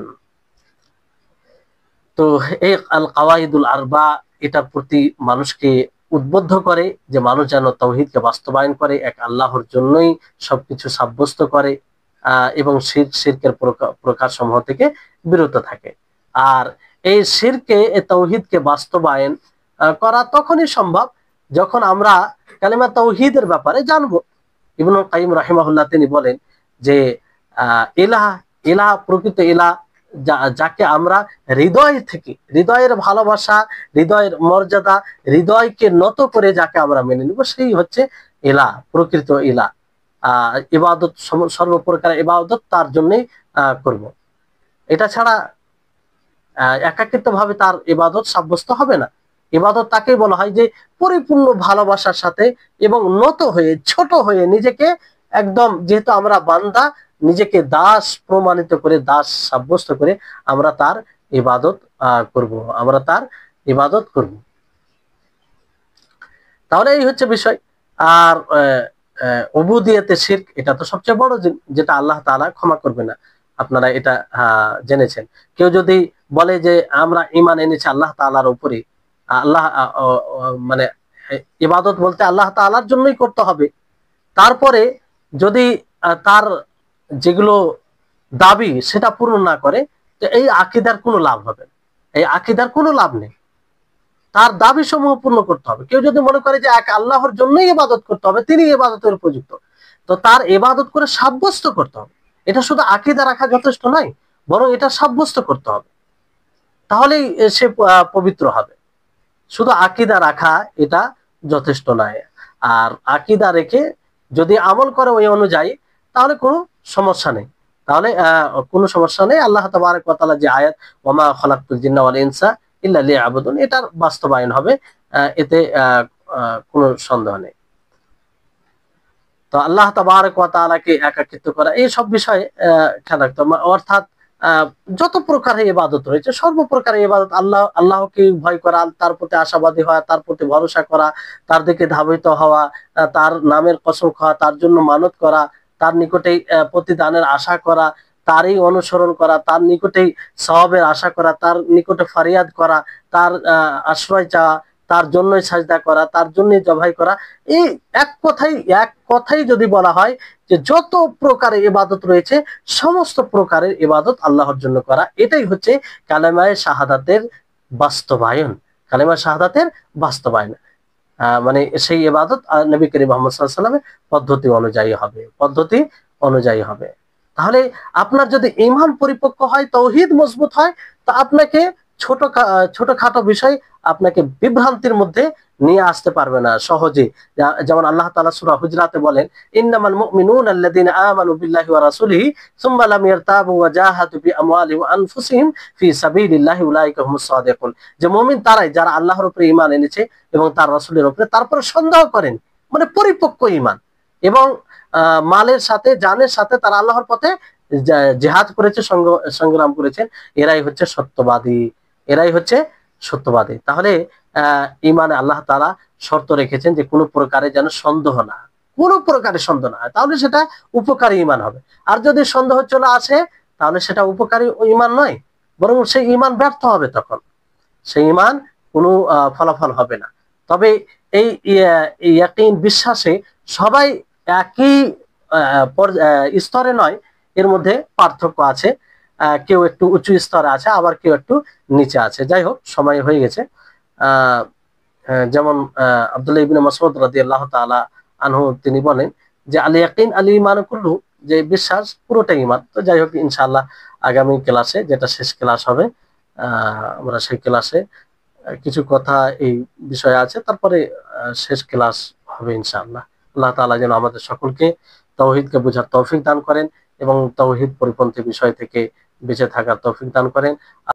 তো এই আল কাওয়াইদুল আরবা এটার প্রতি মানুষকে উদ্বুদ্ধ করে যে মানুষ যেন তাওহীদকে বাস্তবায়ন করে, এক আল্লাহর জন্যই সবকিছু সাব্যস্ত করে, এবং শিরকের প্রকার সমূহ থেকে বিরত থাকে। আর এই শিরকে, এই তাওহীদকে বাস্তবায়ন করা তখনই সম্ভব যখন আমরা কালিমা তাওহীদের ব্যাপারে জানবো। ইবনুল কাইয়িম রাহিমাহুল্লাহ তিনি বলেন যে ইলাহ, ইলাহ প্রকৃত ইলাহ যাকে আমরা হৃদয় থেকে, হৃদয়ের ভালোবাসা, হৃদয়ের মর্যাদা, হৃদয়কে নত করে যাকে আমরা মেনে নিব, সেই হচ্ছে ইলাহ, প্রকৃত ইলাহ। ইবাদত, সর্বপ্রকার ইবাদত তার জন্যই করব। এটা ছাড়া একাকিত্ব ভাবে তার ইবাদত সাব্যস্ত হবে না। ইবাদত তাকেই বলা হয় যে পরিপূর্ণ ভালোবাসার সাথে এবং নত হয়ে, ছোট হয়ে, নিজেকে একদম, যেহেতু আমরা বান্দা, নিজেকে দাস প্রমাণিত করে, দাস সাব্যস্ত করে আমরা তার ইবাদত করব, আমরা তার ইবাদত করব। তাহলে এই হচ্ছে বিষয়। আর উবুদিয়তে শিরক, এটা তো সবচেয়ে বড়, যেটা আল্লাহ তাআলা ক্ষমা করবে না। আপনারা এটা জেনেছেন। কেউ যদি বলে যে আমরা ঈমান এনেছি আল্লাহ তাআলার উপরে, আল্লাহ মানে ইবাদত বলতে আল্লাহ তাআলার জন্যই করতে হবে, তারপরে যদি তার যেগুলো দাবি সেটা পূরণ না করে, তো এই আকীদার কোনো লাভ হবে না, এই আকীদার কোনো লাভ নেই। তার দাবি সমূহ পূর্ণ করতে হবে। কেউ যদি মনে করে যে এক আল্লাহর জন্যই ইবাদত করতে হবে, তিনি ইবাদতের উপযুক্ত, তো তার ইবাদত করে সাব্যস্ত করতে হবে। এটা শুধু আকীদা রাখা যথেষ্ট নয়, বরং এটা সাব্যস্ত করতে হবে, তাহলেই সে পবিত্র হবে। শুধু আকীদা রাখা এটা যথেষ্ট নয়। আর আকীদা রেখে যদি আমল করে ওই অনুযায়ী, তাহলে কোনো সমস্যা নেই, তাহলে কোনো সমস্যা নেই। আল্লাহ তাবারক ওয়া তাআলা যে আয়াত ওয়ামা খালাকতুল জিন্না ওয়াল ইনসা ইল্লা লিয়াবুদুন, এটার বাস্তবায়ন হবে, এতে কোনো সন্দেহ নেই। তো আল্লাহ তাবারক ওয়া তাআলাকে একাকিত্ব করা, এই সব বিষয়ে খেয়াল রাখতে হবে। অর্থাৎ যত প্রকারের ইবাদত রয়েছে, সর্বপ্রকারের ইবাদত, আল্লাহকে ভয় করা, তার প্রতি আশাবাদী হওয়া, তার প্রতি ভরসা করা, তার দিকে ধাবিত হওয়া, তার নামের কসম খাওয়া, তার জন্য মানত করা, তার নিকটেই প্রতিদানের আশা করা, তারই অনুসরণ করা, তার নিকটেই সওয়াবের আশা করা, তার নিকটে ফরিয়াদ করা, তার আশ্রয় চাওয়া, তার জন্যই সাজদা করা, তার জন্যই জবাই করা। এই এক কথাই যদি বলা হয় যে যত প্রকারের ইবাদত রয়েছে, সমস্ত প্রকারের ইবাদত আল্লাহর জন্য করা, এটাই হচ্ছে কালেমায়ে শাহাদাতের বাস্তবায়ন। কালেমায়ে শাহাদাতের বাস্তবায়ন মানে সেই ইবাদত নবী করিম মুহাম্মদ সাল্লাল্লাহু আলাইহি ওয়াসাল্লামের পদ্ধতি অনুযায়ী হবে। তাহলে আপনার যদি ঈমান পরিপক্ক হয়, তাওহীদ মজবুত হয়, তা আপনাকে ছোটখাটো বিষয় আপনাকে বিভ্রান্তির মধ্যে নিয়ে আসতে পারবে না সহজে। যেমন আল্লাহ তাআলা সূরা হুজরাতে বলেন, ইন্নামাল মুমিনুনা আল্লাযীনা আমানু বিল্লাহি ওয়া রাসূলিহি সুম্মা লাম ইয়ারতাবু ওয়া জাহাদু বিআমওয়ালিহিম ওয়া আনফুসিহিম ফি সাবিলিল্লাহি উলাইকা হুমুস সাদিকুন। যে মুমিন তারাই যারা আল্লাহর উপরে ঈমান এনেছে এবং তার রাসূলের উপরে, তারপরে সন্দেহ করেন, মানে পরিপক্ক ঈমান, এবং মালের সাথে, জানের সাথে তারা আল্লাহর পথে জিহাদ করেছে, সংগ্রাম করেছেন, এরাই হচ্ছে সত্যবাদী, এরাই হচ্ছে সত্যবাদী। তাহলে ঈমানে আল্লাহ তাআলা শর্ত রেখেছেন যে কোনো প্রকারে যেন সন্দেহ না, কোনো প্রকারে সন্দেহ না হয়, তাহলে সেটা উপকারী ঈমান হবে। আর যদি সন্দেহ চলে আসে, তাহলে সেটা উপকারী ঈমান নয়, বরং সেই ঈমান ব্যর্থ হবে, তখন সেই ঈমান কোনো ফলাফল হবে না। তবে এই ইয়াকিন, বিশ্বাসে সবাই একই স্তরে নয়, এর মধ্যে পার্থক্য আছে। কেউ একটু উঁচু স্তরে আছে, আবার কেউ একটু নিচে আছে। যাই হোক, সময় হয়ে গেছে। যেমন আব্দুল্লাহ ইবনে মাসউদ রাদিয়াল্লাহু তাআলা আনহু তিনি বলেন যে আল ইয়াকিন আল ঈমান কুল্লু, যে বিশ্বাস পুরোটাই ঈমান। তো যাই হোক, ইনশাআল্লাহ আগামী ক্লাসে, যেটা শেষ ক্লাস হবে, আমরা সেই ক্লাসে কিছু কথা এই বিষয়ে আছে, তারপরে শেষ ক্লাস হবে ইনশাআল্লাহ। আল্লাহ তাআলা যেন আমাদের সকলকে তাওহীদকে বোঝার তৌফিক দান করেন এবং তাওহীদ পরিপন্থী বিষয় থেকে বেঁচে থাকার তৌফিক দান করেন।